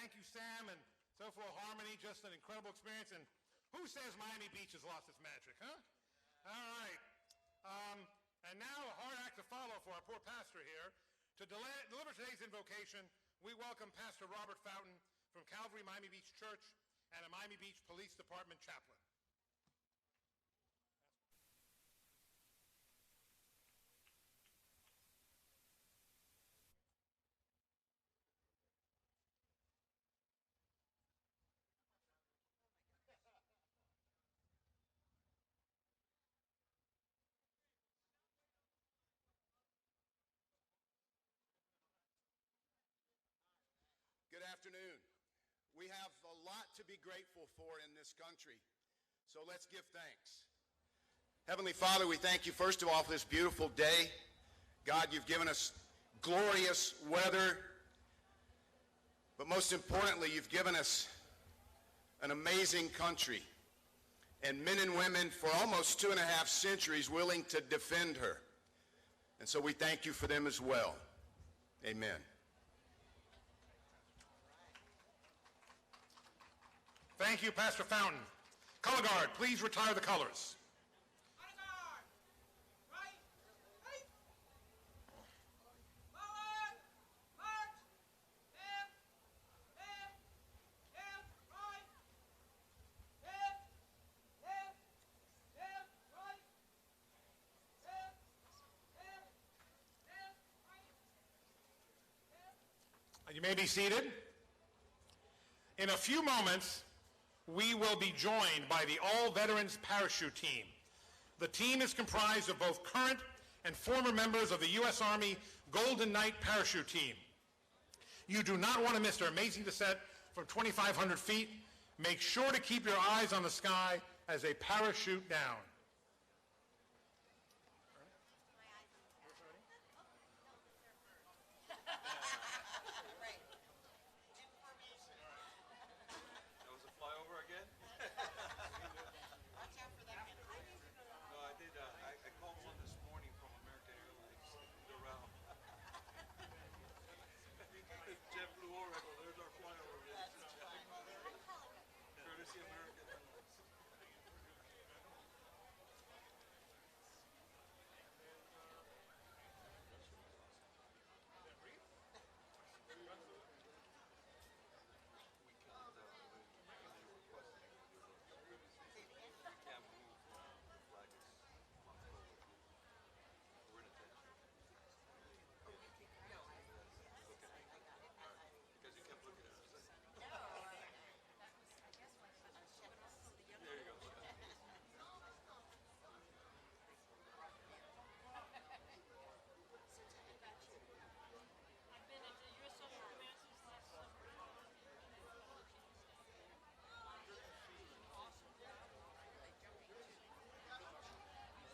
thank you, Sam, and so for Harmony. Just an incredible experience. And who says Miami Beach has lost its magic, huh? All right. And now a hard act to follow for our poor pastor here. To deliver today's invocation, we welcome Pastor Robert Fountain from Calvary Miami Beach Church and a Miami Beach Police Department chaplain. Good afternoon. We have a lot to be grateful for in this country, so let's give thanks. Heavenly Father, we thank you first of all for this beautiful day. God, you've given us glorious weather, but most importantly, you've given us an amazing country and men and women for almost 2.5 centuries willing to defend her. And so we thank you for them as well. Amen. Thank you, Pastor Fountain. Color guard, please retire the colors. You may be seated. In a few moments, we will be joined by the All-Veterans Parachute Team. The team is comprised of both current and former members of the U.S. Army Golden Knight Parachute Team. You do not want to miss their amazing descent from 2,500 feet. Make sure to keep your eyes on the sky as they parachute down.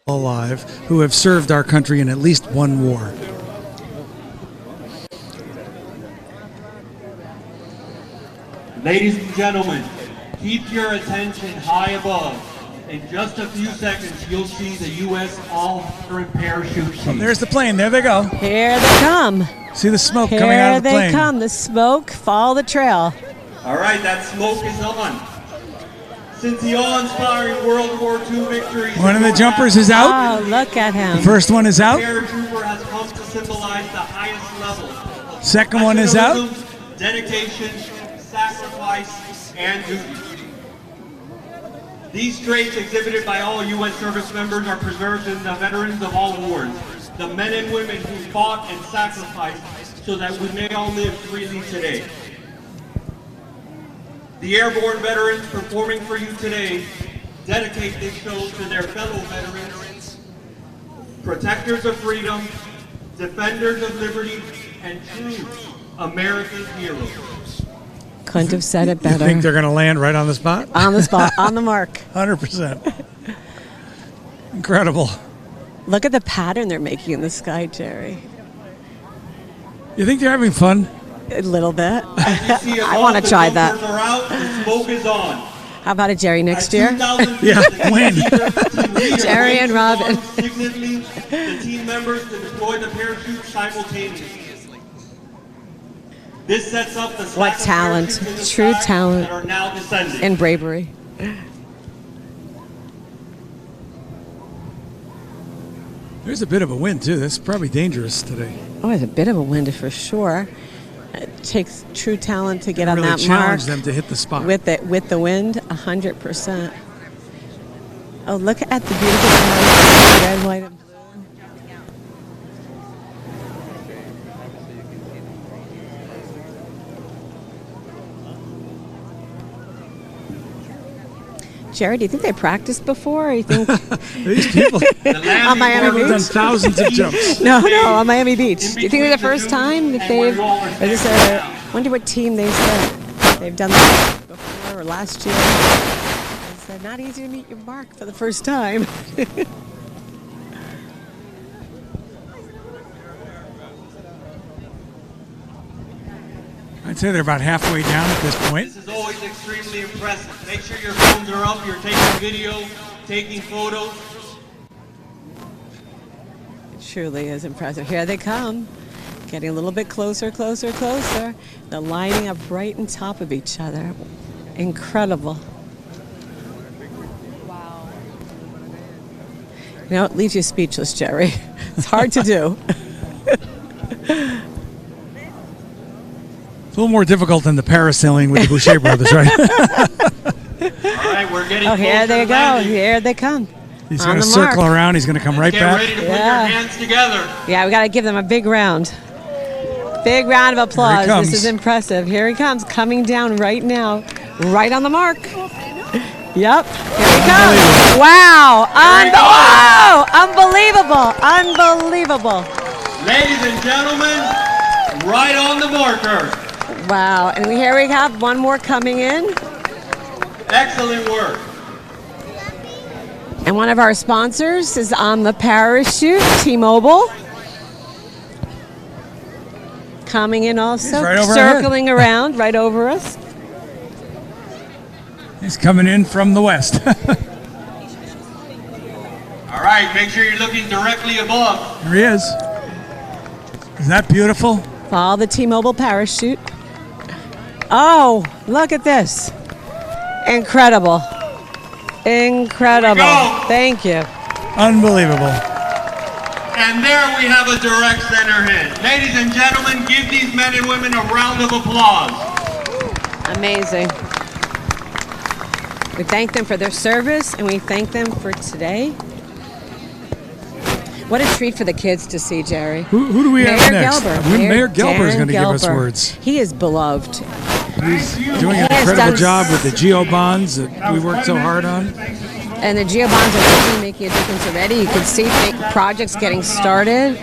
Alive who have served our country in at least one war. Ladies and gentlemen, keep your attention high above. In just a few seconds, you'll see the U.S. All-Veteran Parachute Team. There's the plane. There they go. Here they come. See the smoke coming out of the plane. Here they come. The smoke. Follow the trail. All right, that smoke is on. Since the awe-inspiring World War II victories... One of the jumpers is out. Oh, look at him. The first one is out. The paratrooper has come to symbolize the highest level of Second one is out. dedication, sacrifice, and duty. These traits exhibited by all U.S. service members are preserved in the veterans of all wars, the men and women who fought and sacrificed so that we may all live freely today. The airborne veterans performing for you today dedicate this show to their fellow veterans, protectors of freedom, defenders of liberty, and true American heroes. Couldn't have said it better. You think they're going to land right on the spot? On the spot, on the mark. 100%. Incredible. Look at the pattern they're making in the sky, Jerry. You think they're having fun? A little bit. I want to try that. Out, the smoke is on. How about it, Jerry, next year? Yeah, when? Jerry and Robin. Signally, the team members to deploy the parachute simultaneously. This sets up the What talent, true talent, that are now descending. and bravery. There's a bit of a wind, too. That's probably dangerous today. Oh, it's a bit of a wind for sure. It takes true talent to get on really that challenge mark. them to hit the spot. With the wind, 100%. Oh, look at the beautiful colors, red, white, and blue. Jerry, do you think they practiced before? Or you think These people on Miami have done Beach? thousands of jumps. No, on Miami Beach. Do you think it's the first time that they've? Or this? Wonder what team they said they've done that before or last year. They said not easy to meet your mark for the first time. I'd say they're about halfway down at this point. This is always extremely impressive. Make sure your phones are up, you're taking video, taking photos. It truly is impressive. Here they come. Getting a little bit closer, closer, closer. They're lining up right on top of each other. Incredible. Wow. You know, it leaves you speechless, Jerry. It's hard to do. It's a little more difficult than the parasailing with the Boucher brothers, right? All right, we're getting Oh, here closer they to go. landing. Here they come. He's On going to the circle mark. around. He's going to come right Get back. ready to put your Yeah. hands together. Yeah, we got to give them a big round. Big round of applause. comes. This is impressive. Here he comes, coming down right now, right on the mark. Yep, here he comes. Wow, unbelievable, unbelievable. Ladies and gentlemen, right on the marker. Wow, and here we have one more coming in. Excellent work. And one of our sponsors is on the parachute, T-Mobile. Coming in also, He's right over our circling around right over us. He's coming in from the west. All right, make sure you're looking directly above. Here he is. Isn't that beautiful? Follow the T-Mobile parachute. Oh, look at this. Incredible. Incredible. Go. Thank you. Unbelievable. And there we have a direct center hit. Ladies and gentlemen, give these men and women a round of applause. Amazing. We thank them for their service, and we thank them for today. What a treat for the kids to see, Jerry. Who do we have Mayor next? Gelber. Mayor Gelber is Dan going to give us Gelber. words. He is beloved. He's doing an He has incredible done job with the Geo bonds that we worked so hard on. And the Geo bonds are really making a difference already. You can see projects getting started,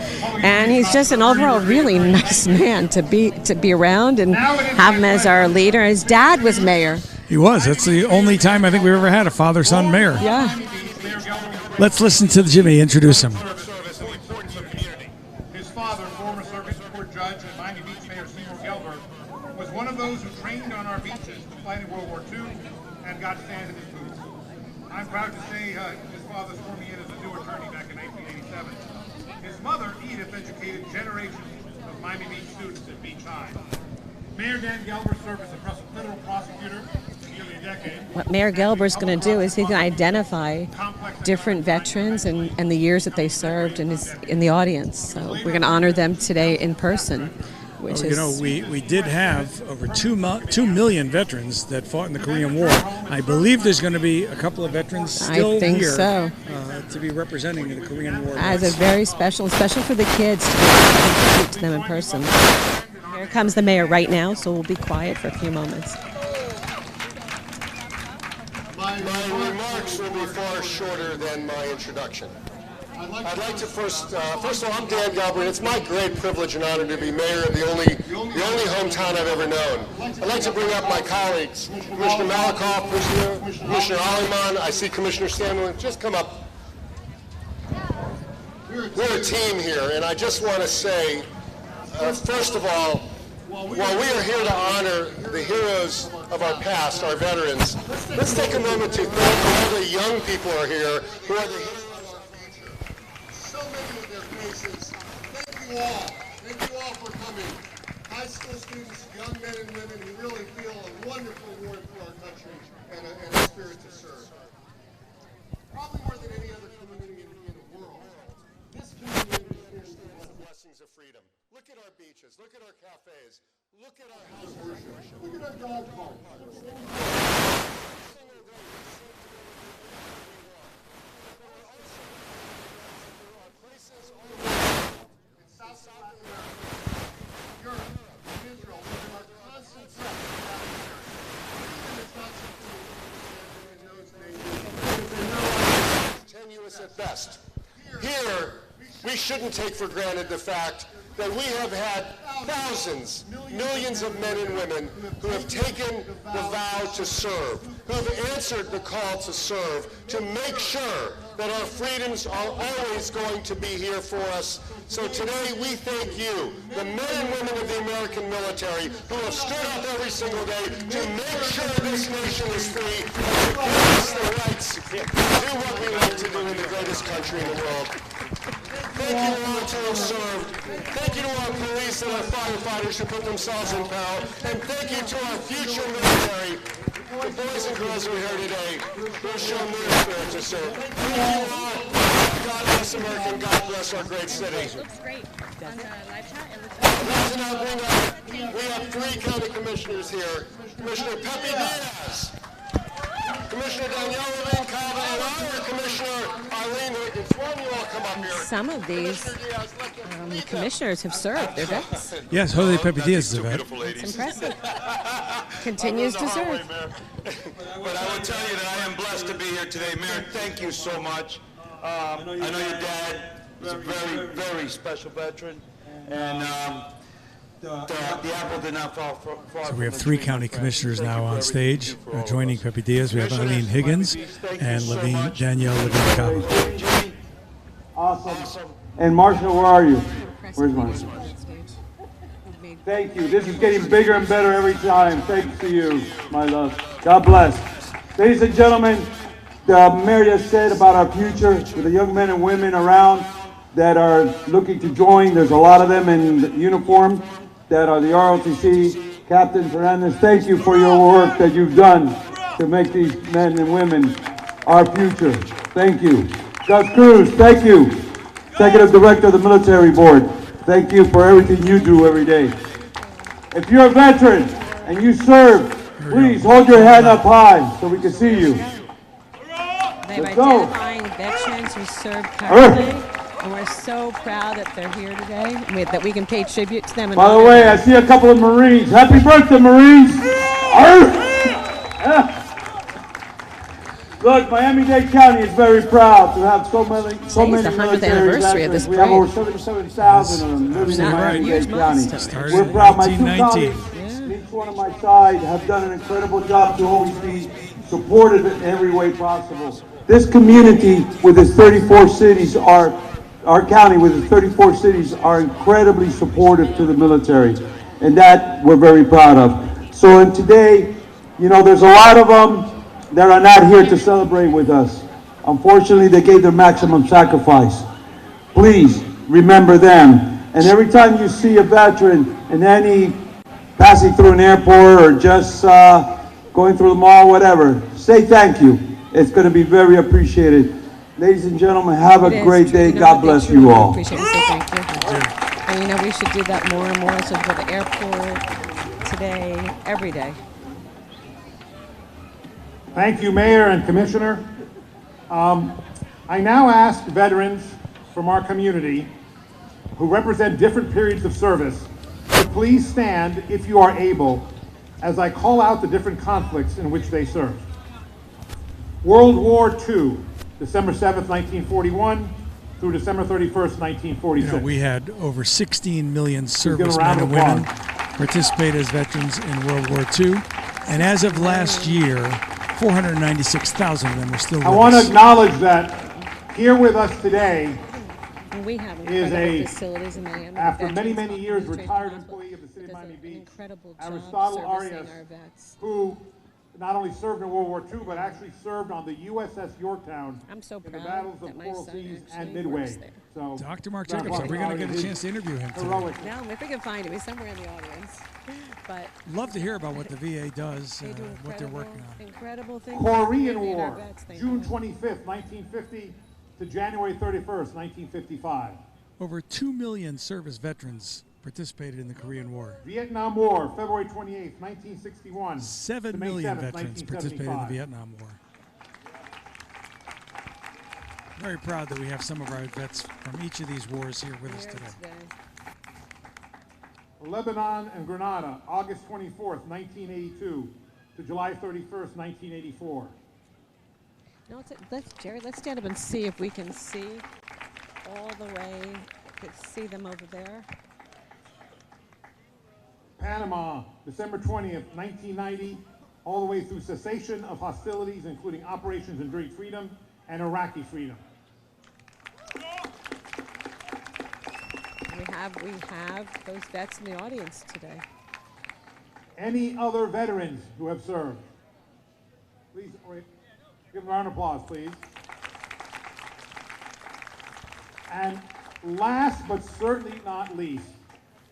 and he's just an overall really nice man to be around and have him as our leader. His dad was mayor. He was. That's the only time I think we ever had a father-son mayor. Yeah. Let's listen to Jimmy introduce him. His father, former circuit court judge and Miami Beach Mayor Seymour Gelber, was one of those who trained on our beaches to fight in World War II and got sand in his boots. I'm proud to say his father swore me in as a new attorney back in 1987. His mother, Edith, educated generations of Miami Beach students at Beach High. Mayor Dan Gelber served as a federal prosecutor for nearly a decade. What Mayor Gelber is going to do is he's going to identify different veterans and the years that they served in the audience. So we're going to honor them today in person, which is... You know, we did have over 2 million veterans that fought in the Korean War. I believe there's going to be a couple of veterans still I think here so. To be representing the Korean War. As a very special for the kids to be able to speak to them in person. Here comes the mayor right now, so we'll be quiet for a few moments. My remarks will be far shorter than my introduction. I'd like to first of all, I'm Dan Gelber. It's my great privilege and honor to be mayor of the only hometown I've ever known. I'd like to bring up my colleagues, Commissioner Malikoff, Commissioner Aliman. I see Commissioner Stanley. Just come up. We're a team here, and I just want to say, first of all, while we are here to honor the heroes of our past, our veterans, let's take a moment to thank all the young people who are here who are the heroes of our future. So many of their faces. Thank you all. Thank you all for coming. high school students, young men and women who really feel a wonderful award for our country and a spirit to serve. Probably more than any other community in the world, this community understands the blessings of freedom. Look at our beaches, look at our cafes, look at our house worship, look at our dog parks. Tenuous at best. Here, we shouldn't take for granted the fact that we have had thousands, millions of men and women who have taken the vow to serve, who have answered the call to serve, to make sure that our freedoms are always going to be here for us. So today we thank you, the men and women of the American military, who have stood up every single day to make sure this nation is free and to give us the rights to do what we like to do in the greatest country in the world. Thank you to all who have served. Thank you to our police and our firefighters who put themselves in peril. And thank you to our future military, the boys and girls who are here today, who have shown their spirit to serve. Thank you all. God bless America and God bless our great city. Looks great. On the live chat, it looks We have 3 county commissioners here. Commissioner Pepe Diaz, Commissioner Danielle Levine Cava, and our Commissioner Eileen Wiggins. Why don't you all come up here? Some of these commissioners have served. They're vets. Yes, Jose Pepe Diaz is a vet. It's impressive. Continues to serve. But I will tell you that I am blessed to be here today. Mayor, thank you so much. I know your dad was a very, very special veteran, and the apple did not fall far. So we have 3 county commissioners now on stage. Joining Pepe Diaz, we have Eileen Higgins and Danielle Levine Cava. Awesome. And Marshall, where are you? Where's Marshall? Thank you. This is getting bigger and better every time. Thanks to you, my love. God bless. Ladies and gentlemen, the mayor just said about our future with the young men and women around that are looking to join. There's a lot of them in uniform that are the ROTC. Captain Fernandez, thank you for your work that you've done to make these men and women our future. Thank you. Gus Cruz, thank you. Executive Director of the Military Board, thank you for everything you do every day. If you're a veteran and you serve, please hold your hand up high so we can see you. They're identifying veterans who serve currently, and we're so proud that they're here today, and that we can pay tribute to them. By the way, I see a couple of Marines. Happy birthday, Marines! Look, Miami-Dade County is very proud to have so many the 100th anniversary of this We have over 77,000 of them living in Miami-Dade County. We're proud. My 2 colleagues, each one on my side, have done an incredible job to always be supportive in every way possible. This community with its 34 cities our county with its 34 cities are incredibly supportive to the military, and that we're very proud of. So and today, there's a lot of them that are not here to celebrate with us. Unfortunately, they gave their maximum sacrifice. Please remember them. And every time you see a veteran in any passing through an airport or just going through the mall, whatever, say thank you. It's going to be very appreciated. Ladies and gentlemen, have a great day. God bless you all. Appreciate it. Say thank you. And we should do that more and more. So go to the airport today, every day. Thank you, Mayor and Commissioner. I now ask veterans from our community who represent different periods of service to please stand, if you are able, as I call out the different conflicts in which they served. World War II, December 7th, 1941 through December 31st, 1946. We had over 16 million servicemen and women participate as veterans in World War II. And as of last year, 496,000 of them are still with us. I want to acknowledge that here with us today we have is a, facilities in Miami, after many, many years, retired employee of the city of Miami Beach, Aristotle Arias, who not only served in World War II, but actually served on the USS Yorktown I'm so in the proud battles that of my Coral son Seas actually and works Midway. there. So, Dr. Mark Dr. Jacobs, are we going to get a his chance to interview him today? heroic. No, if we can find him, he's somewhere in the audience. But Love to hear about what the VA does, they do what they're working on. incredible things. Korean for our War, vets. Thank June you. 25th, 1950 to January 31st, 1955. Over 2 million service veterans participated in the Korean War. Vietnam War, February 28th, 1961. 7 to May million 7th, veterans participated in the 1975. Vietnam War. Very proud that we have some of our vets from each of these wars here with us today. Lebanon and Grenada, August 24th, 1982 to July 31st, 1984. No, Jerry, let's stand up and see if we can see all the way. Could see them over there. Panama, December 20th, 1990, all the way through cessation of hostilities, including Operations Enduring Freedom and Iraqi Freedom. We have those vets in the audience today. Any other veterans who have served? Please, wait, give them a round of applause, please. And last but certainly not least,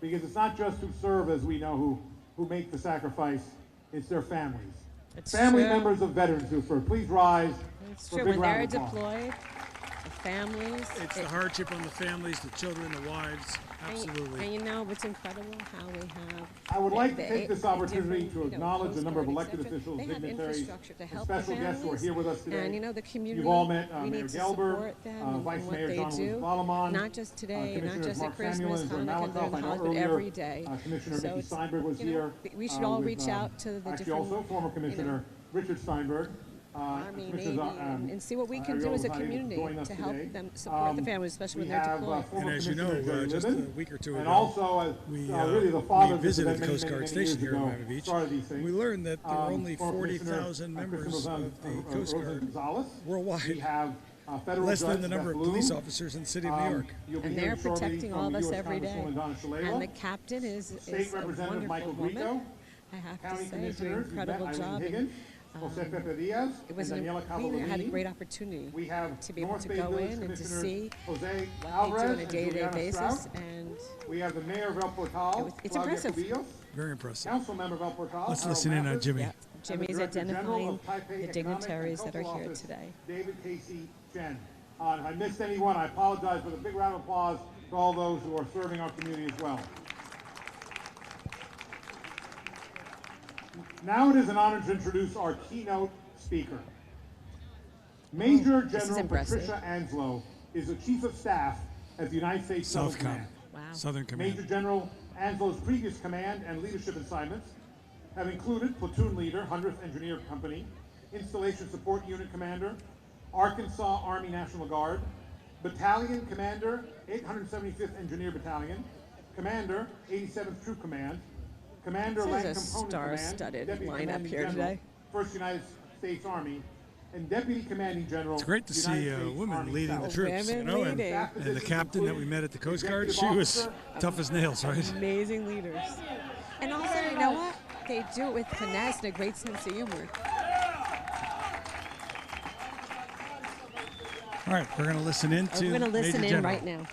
because it's not just who serve, as we know, who make the sacrifice, it's their families. It's Family true. members of veterans who serve. Please rise. It's for a true. big When they're round of applause. deployed, the families. It's the hardship on the families, the children, the wives. Absolutely. And you know, it's incredible how we have. I would like to the- take this the opportunity different, to you know, acknowledge the number of Coast elected Guard, et cetera. officials, They have dignitaries, infrastructure to and help special the guests who are families. here with us today. And you know, the community. You've all met we Mayor need to Gelber, support them and Vice what Mayor they John do. Lewis Balamon, Not just today, not Commissioners just Mark at Christmas, Samuel and Joe Hanukkah, and Malikoff. during I the know holiday, earlier, every day. Commissioner So Mickey it's, Steinberg was you know, here. we should all with, reach out to the actually different. also former Commissioner Richard Steinberg. Army, Commissioners, Navy, and see what we can do as a community to help them support the families, especially when they're deployed. And as you know, just a week or two and ago, also, we really the fathers visited that the Coast many, Guard many station years here in ago Miami Beach. started these things. We learned that there were only Former 40,000 Commissioner, members of the Coast Guard Gonzalez. worldwide. We have federal Less than judge the number of Beth police Bloom. officers in the city of New York. You'll be And hearing they're shortly protecting from all of us US every day. Congresswoman Donna Shalala. And the captain is State a Representative Michael wonderful Greco, woman. I have to County say, doing an Commissioners incredible Yvette job. Eileen Higgins, Jose Pepe Diaz, It was and Daniela we had a Cavallini. great opportunity We have to be able North to Bay go Village in and to Commissioners see Jose what Alvarez they do on a and day-to-day Juliana basis. Strout. And We have the mayor of El Portal, it's Claudia impressive. Cubillos, Very impressive. council member of El Portal. Let's Harold listen in on Mathis, Jimmy. yeah, and the Jimmy's Director General identifying of Taipei the Economic dignitaries and that are Cultural here Office, today. David Casey Chen. If I missed anyone, I apologize, but a big round of applause to all those who are serving our community as well. Now it is an honor to introduce our keynote speaker. Major this is General impressive. Patricia Anslow is the Chief of Staff at the United States Southern Southcom. Command. Wow. Southern Command. Major General Anslow's previous command and leadership assignments have included Platoon Leader, 100th Engineer Company, Installation Support Unit Commander, Arkansas Army National Guard, Battalion Commander, 875th Engineer Battalion, Commander, 87th Troop Command, Commander This Land is a Component Command, star-studded Deputy lineup Commanding here General, today. 1st United States Army, and Deputy Commanding General. It's great to see United States women Army leading the South. troops, you know, and the captain that we met at the Coast Guard, she was tough as nails, right? Amazing leaders. And also, you know what? They do it with finesse and a great sense of humor. All right, we're going to listen in to We're going to listen Major in General. right now.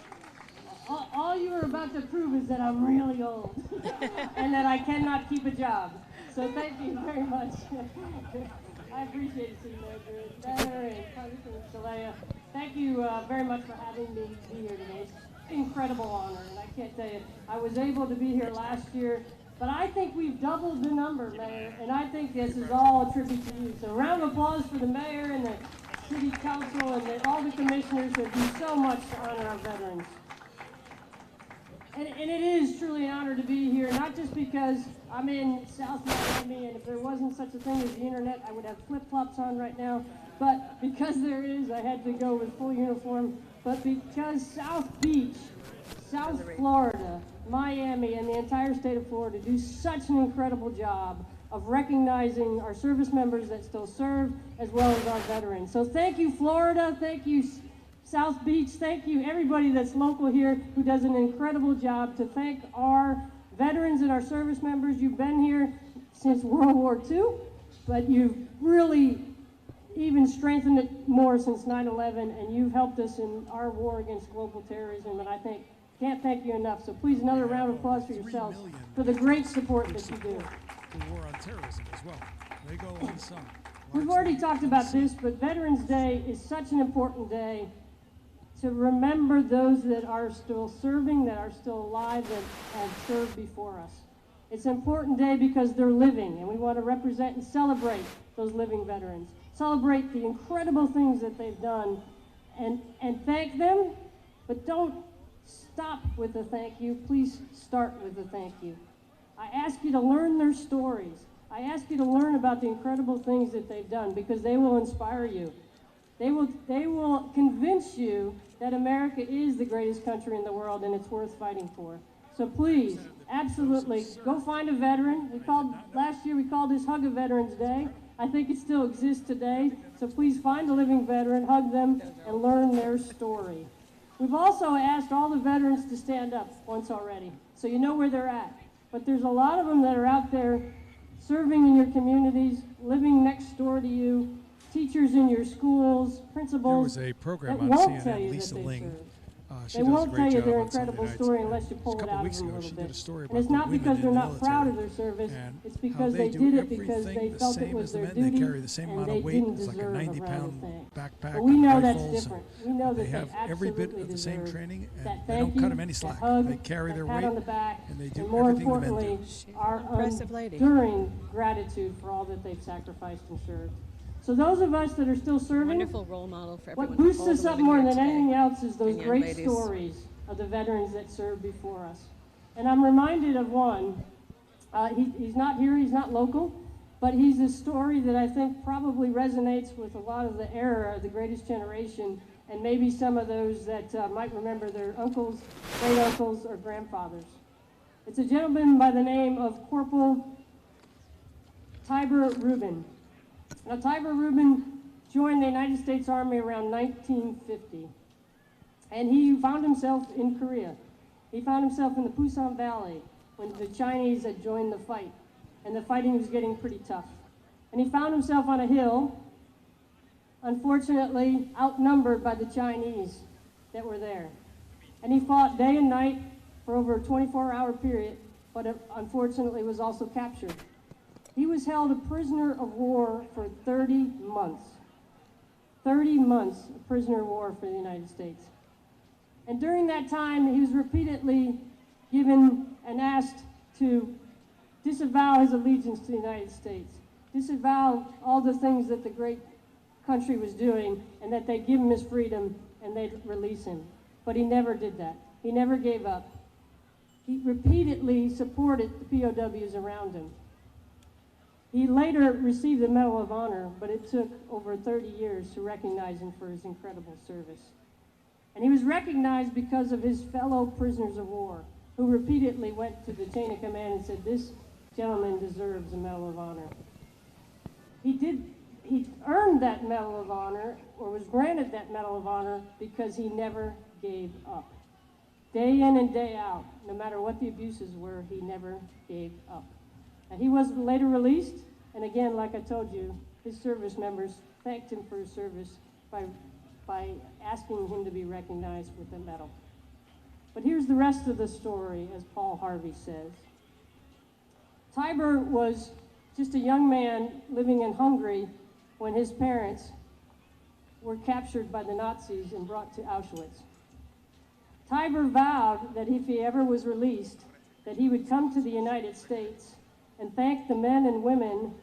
All you are about to prove is that I'm really old and that I cannot keep a job. So thank you very much. I appreciate it, City Manager, Mayor, and Congressman Shalala. Thank you very much for having me be here today. It's an incredible honor, and I can't tell you, I was able to be here last year, but I think we've doubled the number, Mayor, and I think this is all a tribute to you. So a round of applause for the Mayor and the City Council and all the commissioners that do so much to honor our veterans. And it is truly an honor to be here, not just because I'm in South Miami, and if there wasn't such a thing as the internet, I would have flip-flops on right now, but because there is, I had to go with full uniform, but because South Beach, South Florida, Miami, and the entire state of Florida do such an incredible job of recognizing our service members that still serve, as well as our veterans. So thank you, Florida, thank you, South Beach, thank you everybody that's local here who does an incredible job to thank our veterans and our service members. You've been here since World War II, but you've really even strengthened it more since 9/11, and you've helped us in our war against global terrorism, and I can't thank you enough. So please, another round of applause for yourselves for the great support that you do. The war on terrorism as well. They go unsung. We've already talked about this, but Veterans Day is such an important day to remember those that are still serving, that are still alive, that have served before us. It's an important day because they're living, and we want to represent and celebrate those living veterans. Celebrate the incredible things that they've done and thank them, but don't stop with a thank you. Please start with a thank you. I ask you to learn their stories. I ask you to learn about the incredible things that they've done because they will inspire you. They will convince you that America is the greatest country in the world and it's worth fighting for. So please, absolutely, go find a veteran. Last year we called this Hug a Veterans Day. I think it still exists today. So please find a living veteran, hug them, and learn their story. We've also asked all the veterans to stand up once already, so you know where they're at. But there's a lot of them that are out there serving in your communities, living next door to you, teachers in your schools, principals. There was a program that on won't CNN, tell you Lisa that they Ling. served. She They does a won't great tell you job their on Sunday incredible nights. story unless you Just pull a it couple out of weeks them a ago, little she bit. did a story And about it's the not women because in they're the not proud of military their service. and It's how because they they do did it because everything they the felt it same was as the their men. They duty, carry the same and amount they of weight. didn't It's like a deserve a round 90-pound of thanks. backpack But we and know that's rifles, different. We know and that they have every bit absolutely of the same deserve training, and that they don't thank cut you, them any that slack. hug, They carry that their pat weight, on the back, and they do and more everything the men importantly, do. our Impressive lady. enduring gratitude for all that they've sacrificed and served. So those of us that are still serving, Wonderful role model for everyone. what boosts all the us up women more here than today. anything else is those And young great ladies. stories of the veterans that served before us. And I'm reminded of one. He's not here, he's not local, but he's a story that I think probably resonates with a lot of the era of the greatest generation, and maybe some of those that might remember their uncles, great uncles, or grandfathers. It's a gentleman by the name of Corporal Tiber Rubin. Now, Tiber Rubin joined the United States Army around 1950, and he found himself in Korea. He found himself in the Pusan Valley when the Chinese had joined the fight, and the fighting was getting pretty tough. And he found himself on a hill, unfortunately outnumbered by the Chinese that were there. And he fought day and night for over a 24-hour period, but unfortunately was also captured. He was held a prisoner of war for 30 months. 30 months a prisoner of war for the United States. And during that time, he was repeatedly given and asked to disavow his allegiance to the United States, disavow all the things that the great country was doing, and that they'd give him his freedom and they'd release him. But he never did that. He never gave up. He repeatedly supported the POWs around him. He later received the Medal of Honor, but it took over 30 years to recognize him for his incredible service. And he was recognized because of his fellow prisoners of war, who repeatedly went to the chain of command and said, this gentleman deserves a Medal of Honor. He earned that Medal of Honor, or was granted that Medal of Honor, because he never gave up. Day in and day out, no matter what the abuses were, he never gave up. And he was later released, and again, like I told you, his service members thanked him for his service by asking him to be recognized with a medal. But here's the rest of the story, as Paul Harvey says. Tiber was just a young man living in Hungary when his parents were captured by the Nazis and brought to Auschwitz. Tiber vowed that if he ever was released, that he would come to the United States and thank the men and women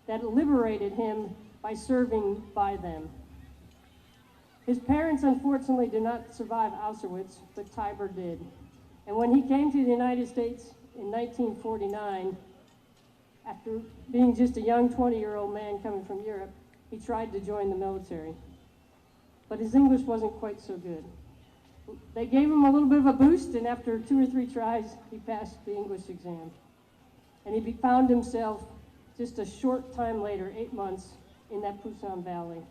that liberated him by serving by them. His parents, unfortunately, did not survive Auschwitz, but Tiber did. And when he came to the United States in 1949, after being just a young 20-year-old man coming from Europe, he tried to join the military. But his English wasn't quite so good. They gave him a little bit of a boost, and after 2 or 3 tries, he passed the English exam. And he found himself just a short time later, 8 months, in that Pusan Valley.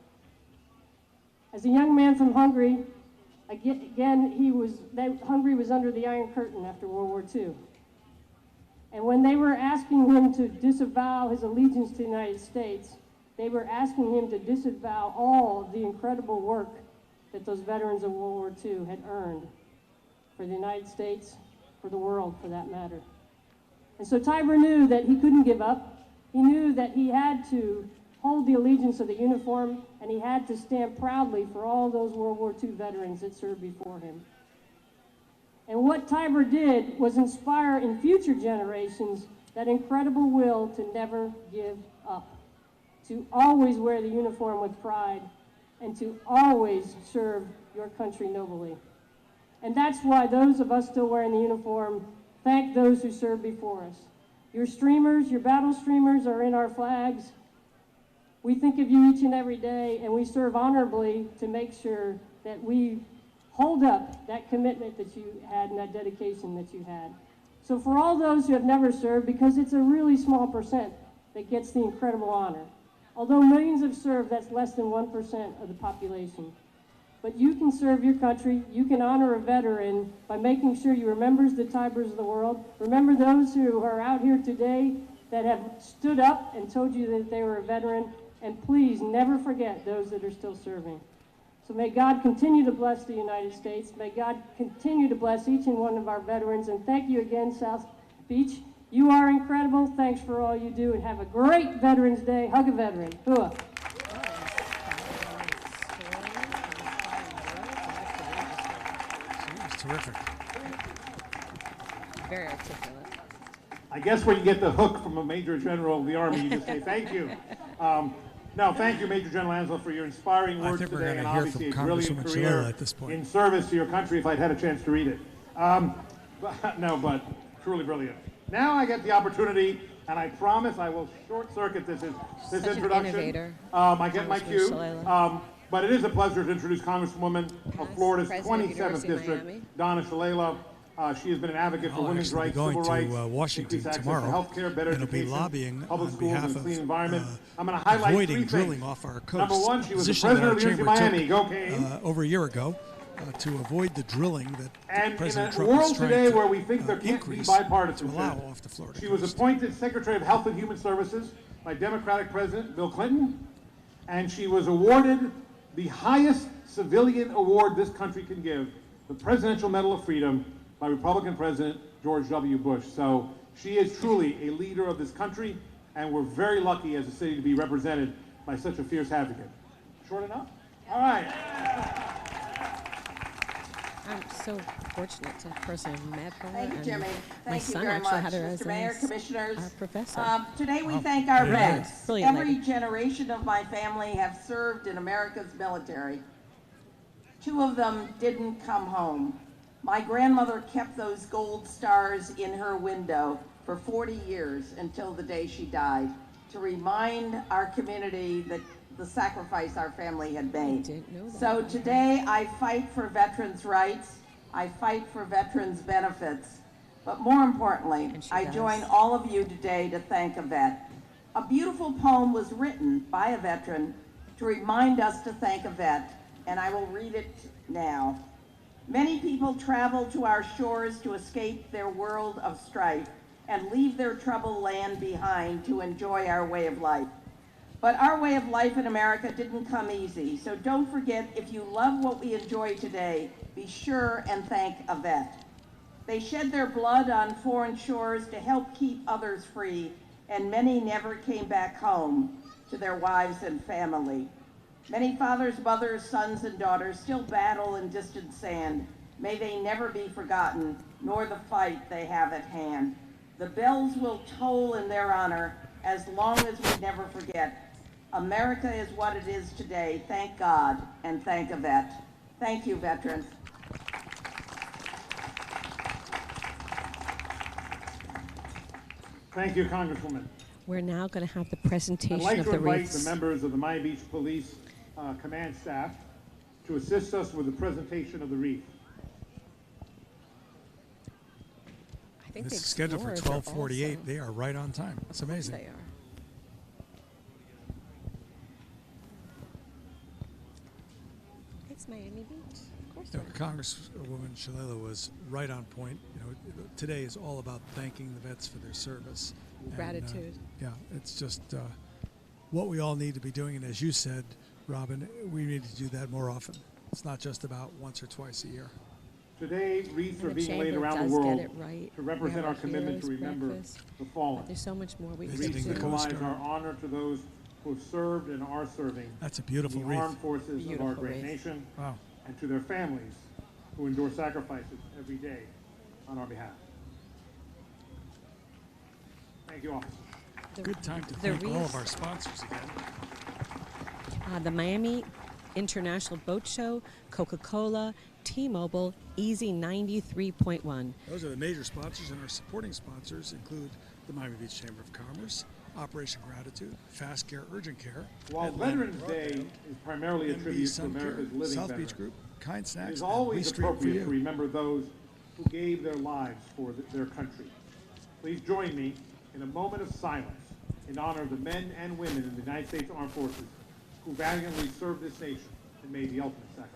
As a young man from Hungary, again, Hungary was under the Iron Curtain after World War II. And when they were asking him to disavow his allegiance to the United States, they were asking him to disavow all of the incredible work that those veterans of World War II had earned for the United States, for the world for that matter. And so Tiber knew that he couldn't give up. He knew that he had to hold the allegiance of the uniform, and he had to stand proudly for all those World War II veterans that served before him. And what Tiber did was inspire in future generations that incredible will to never give up, to always wear the uniform with pride, and to always serve your country nobly. And that's why those of us still wearing the uniform thank those who served before us. Your streamers, your battle streamers are in our flags. We think of you each and every day, and we serve honorably to make sure that we hold up that commitment that you had and that dedication that you had. So for all those who have never served, because it's a really small percent that gets the incredible honor. Although millions have served, that's less than 1% of the population. But you can serve your country, you can honor a veteran by making sure you remember the Tibers of the world. Remember those who are out here today that have stood up and told you that they were a veteran, and please never forget those that are still serving. So may God continue to bless the United States. May God continue to bless each and one of our veterans. And thank you again, South Beach. You are incredible. Thanks for all you do. And have a great Veterans Day. Hug a veteran. Hooah. Terrific. Very articulate. I guess when you get the hook from a Major General of the Army, you just say thank you. No, thank you, Major General Ansel, for your inspiring words today, and obviously a brilliant career at this point. in service to your country if I'd had a chance to read it. But truly brilliant. Now I get the opportunity, and I promise I will short-circuit this introduction. I get my cue. But it is a pleasure to introduce Congresswoman of Florida's 27th District, Donna Shalala. She has been an advocate for women's rights, civil rights, Washington increased access tomorrow, to health care, better and will be education, lobbying public on schools, behalf and a clean of environment. I'm going to highlight avoiding three drilling things. off our coast. Number one, she was the Position that president our of the University of chamber Miami. took, Go Canes. over a year ago to avoid the drilling that And President in a Trump is world trying today to where we think there can't be increase bipartisanship, to allow off the Florida she coast. was appointed Secretary of Health and Human Services by Democratic President Bill Clinton, and she was awarded the highest civilian award this country can give, the Presidential Medal of Freedom, by Republican President George W. Bush. So she is truly a leader of this country, and we're very lucky as a city to be represented by such a fierce advocate. Short enough? All right. I'm so fortunate to personally have met her. Thank you, Jimmy. My Thank you son very actually much, had her Mr. as Mayor, a Commissioners. professor. Today we Wow. thank our Very vets. nice. Brilliant Every lady. generation of my family have served in America's military. 2 of them didn't come home. My grandmother kept those gold stars in her window for 40 years until the day she died, to remind our community that the sacrifice our family had made. So today I fight for veterans' rights, I fight for veterans' benefits, but more importantly, I join all of you today to thank a vet. A beautiful poem was written by a veteran to remind us to thank a vet, and I will read it now. Many people travel to our shores to escape their world of strife and leave their troubled land behind to enjoy our way of life. But our way of life in America didn't come easy, so don't forget, if you love what we enjoy today, be sure and thank a vet. They shed their blood on foreign shores to help keep others free, and many never came back home to their wives and family. Many fathers, mothers, sons, and daughters still battle in distant sand. May they never be forgotten, nor the fight they have at hand. The bells will toll in their honor as long as we never forget. America is what it is today. Thank God, and thank a vet. Thank you, veterans. Thank you, Congresswoman. We're now going to have the I'd presentation like of to the invite wreaths. the members of the Miami Beach Police Command staff to assist us with the presentation of the wreath. I think This the is scheduled for explorers are 12:48. also- They are right on time. It's amazing. They are. It's Miami Beach. Congresswoman Shalala was right on point. Today is all about thanking the vets for their service. Gratitude. Yeah, it's just what we all need to be doing. And as you said, Robin, we need to do that more often. It's not just about once or twice a year. Today, wreaths are being laid around the world to represent our commitment to remember the fallen. There's so much more we Wreaths symbolize our honor to those who have served and are serving. That's a beautiful in the wreath. armed forces of our great nation. Wow. And to their families who endure sacrifices every day on our behalf. Thank you all. Good time to thank all of our sponsors again. The Miami International Boat Show, Coca-Cola, T-Mobile, Easy 93.1. Those are the major sponsors, and our supporting sponsors include the Miami Beach Chamber of Commerce, Operation Gratitude, Fast Care Urgent Care. While Veterans Day is primarily a tribute to America's living South veterans, Beach Group, Kind Snacks, it is always Street for appropriate you. to remember those who gave their lives for their country. Please join me in a moment of silence in honor of the men and women in the United States Armed Forces who valiantly served this nation and made the ultimate sacrifice.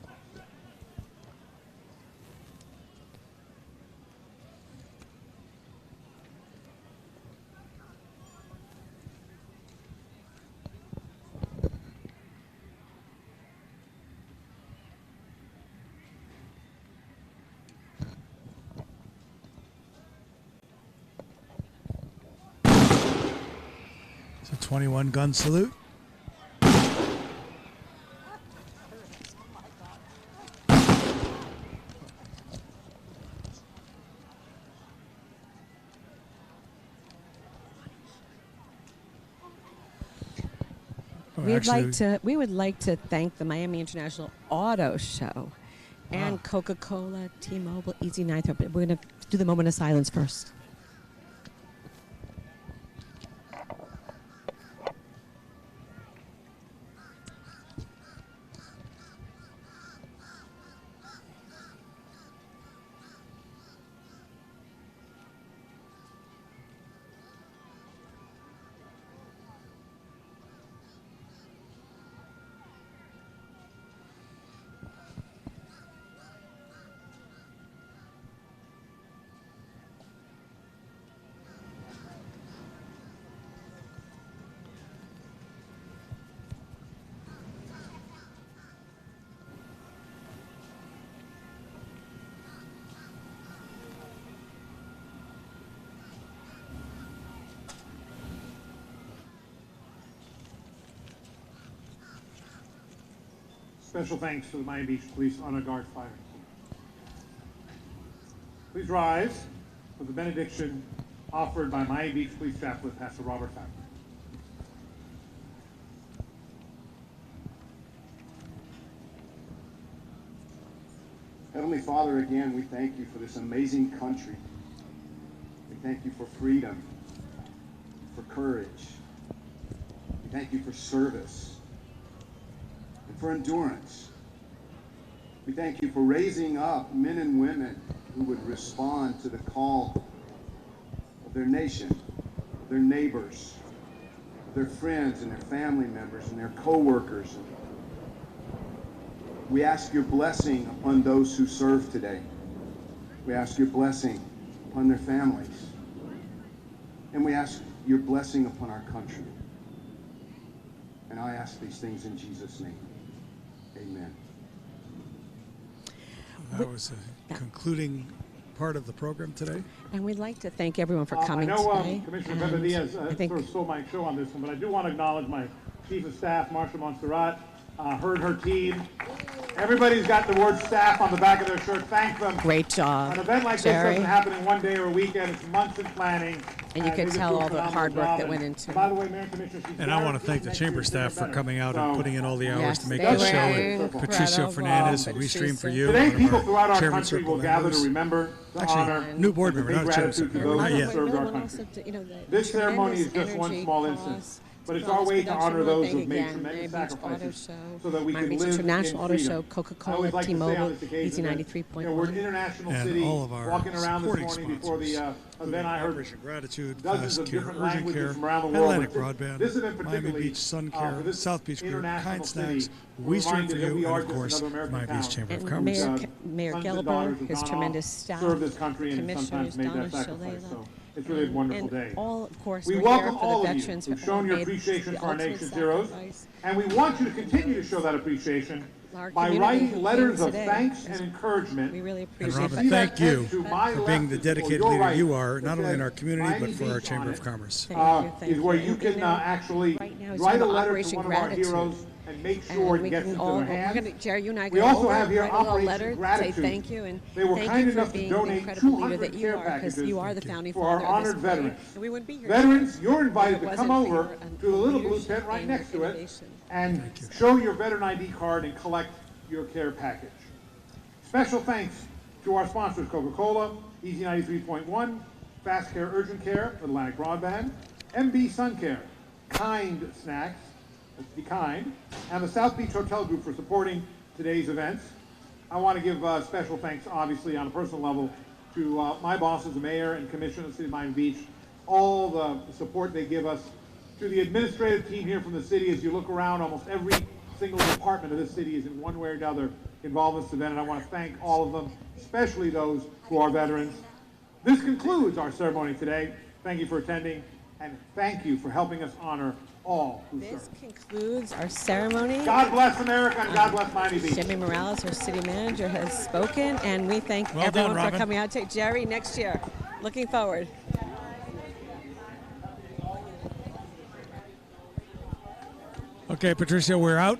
It's a 21 gun salute. We would like to thank the Miami International Auto Show and Coca-Cola, T-Mobile, Easy 93. But we're going to do the moment of silence first. Special thanks to the Miami Beach Police Honor Guard Fire Team. Please rise for the benediction offered by Miami Beach Police Chaplain, Pastor Robert Faber. Heavenly Father, again, we thank you for this amazing country. We thank you for freedom, for courage. We thank you for service and for endurance. We thank you for raising up men and women who would respond to the call of their nation, of their neighbors, of their friends and their family members and their co-workers. We ask your blessing upon those who serve today. We ask your blessing upon their families. And we ask your blessing upon our country. And I ask these things in Jesus' name. Amen. That was a concluding part of the program today. And we'd like to thank everyone for coming I know today. Commissioner Bender Diaz sort of stole my show on this one, but I do want to acknowledge my Chief of Staff, Marsha Montserrat, her team. Everybody's got the word staff on the back of their shirt. Thank them. Great job, An event like Jerry. this doesn't happen in one day or a weekend. It's months in planning. And you can they just tell do a all the phenomenal hard work job. that went And into by the way, Mayor Commissioner, she's And I want to thank the chamber staff for coming out and putting in all the hours Yes, to make they this show. were And Patricio incredible. Fernandez, who we stream for you. Today, one of people our throughout our chairman country circle will gather members. to remember, to Actually, honor, new board and member, to pay not chairman gratitude to circle those member. who Not yet. served our And country. also, This ceremony is just one energy small costs, instance but it's Well, our this way to production honor will those thank who've made again tremendous Miami Beach sacrifices Auto Show, so that we Miami can Beach live International in Auto freedom. Show, I Coca-Cola, always like to say on T-Mobile, this occasion Easy that, 93.1. we're an international And city, all of our walking around this supporting morning before the sponsors, event. I heard Operation Gratitude, dozens Fast of Care, different Urgent languages Care, from around the world. Atlantic But Broadband, this event Miami particularly, Beach Sun for Care, this South Beach Group, international Kind city, Snacks, we're We Stream reminded for that You, we and are of just course, another American Miami Beach town. Chamber of And Commerce. Mayor Sons and Gelber, daughters have his gone tremendous off, staff, served this country, and commissioners, sometimes made Donna that sacrifice. Shalala, So it's really a wonderful day. and all, of course, We we're welcome here for all the of you veterans who've who've shown your made appreciation the for our ultimate nation's heroes, sacrifice. and we want you to continue to show that appreciation Our by community writing who letters came of today. thanks and encouragement. We really And appreciate Robin, that. thank you To my for left being the is dedicated your leader right you are, that not only in says our community, Miami but for our Beach Chamber on of it. Commerce. Thank Is you. where And you can now, actually right now is write a under letter to Operation one of our Gratitude. heroes and make And sure we it gets can into all, their we're hands. gonna, Jerry, you and I We go also over, have here write a little Operation letter, say Gratitude. thank you, and They were thank kind you for enough to being the donate incredible leader 200 that you care are, because packages you are the founding for our father of this honored parade. veterans. And we wouldn't be here Veterans, today you're if invited it to wasn't come for over your, to the little blue leadership tent right and next to it innovation. and show your veteran ID card and collect your care package. Special thanks to our sponsors, Coca-Cola, Easy 93.1, Fast Care, Urgent Care, Atlantic Broadband, MB Sun Care, Kind Snacks, let's be kind, and the South Beach Hotel Group for supporting today's events. I want to give special thanks, obviously, on a personal level, to my bosses, the mayor and commissioner of the city of Miami Beach, all the support they give us, to the administrative team here from the city. As you look around, almost every single department of this city is in one way or another involved in this event, and I want to thank all of them, especially those who are veterans. This concludes our ceremony today. Thank you for attending, and thank you for helping us honor all who This serve. concludes our ceremony. God bless America and God bless Miami Beach. Jimmy Morales, our city manager, has spoken, and we thank Well everyone done, for Robin. coming out. Take Jerry next year. Looking forward. Okay, Patricia, we're out.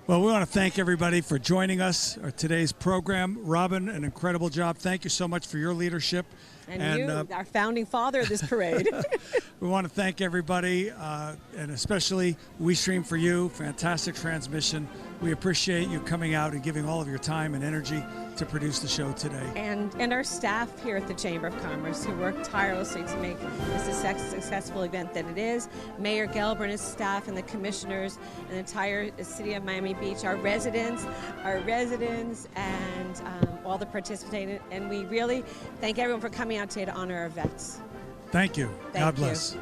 Well, we want to thank everybody for joining us for today's program. Robin, an incredible job. Thank you so much for your leadership. And you, our founding father of this parade. We want to thank everybody, and especially We Stream for You. Fantastic transmission. We appreciate you coming out and giving all of your time and energy to produce the show today. And our staff here at the Chamber of Commerce who work tirelessly to make this a successful event that it is. Mayor Gelber and his staff and the commissioners and the entire city of Miami Beach, our residents, and all the participants. And we really thank everyone for coming out today to honor our vets. Thank you. Thank God you. bless.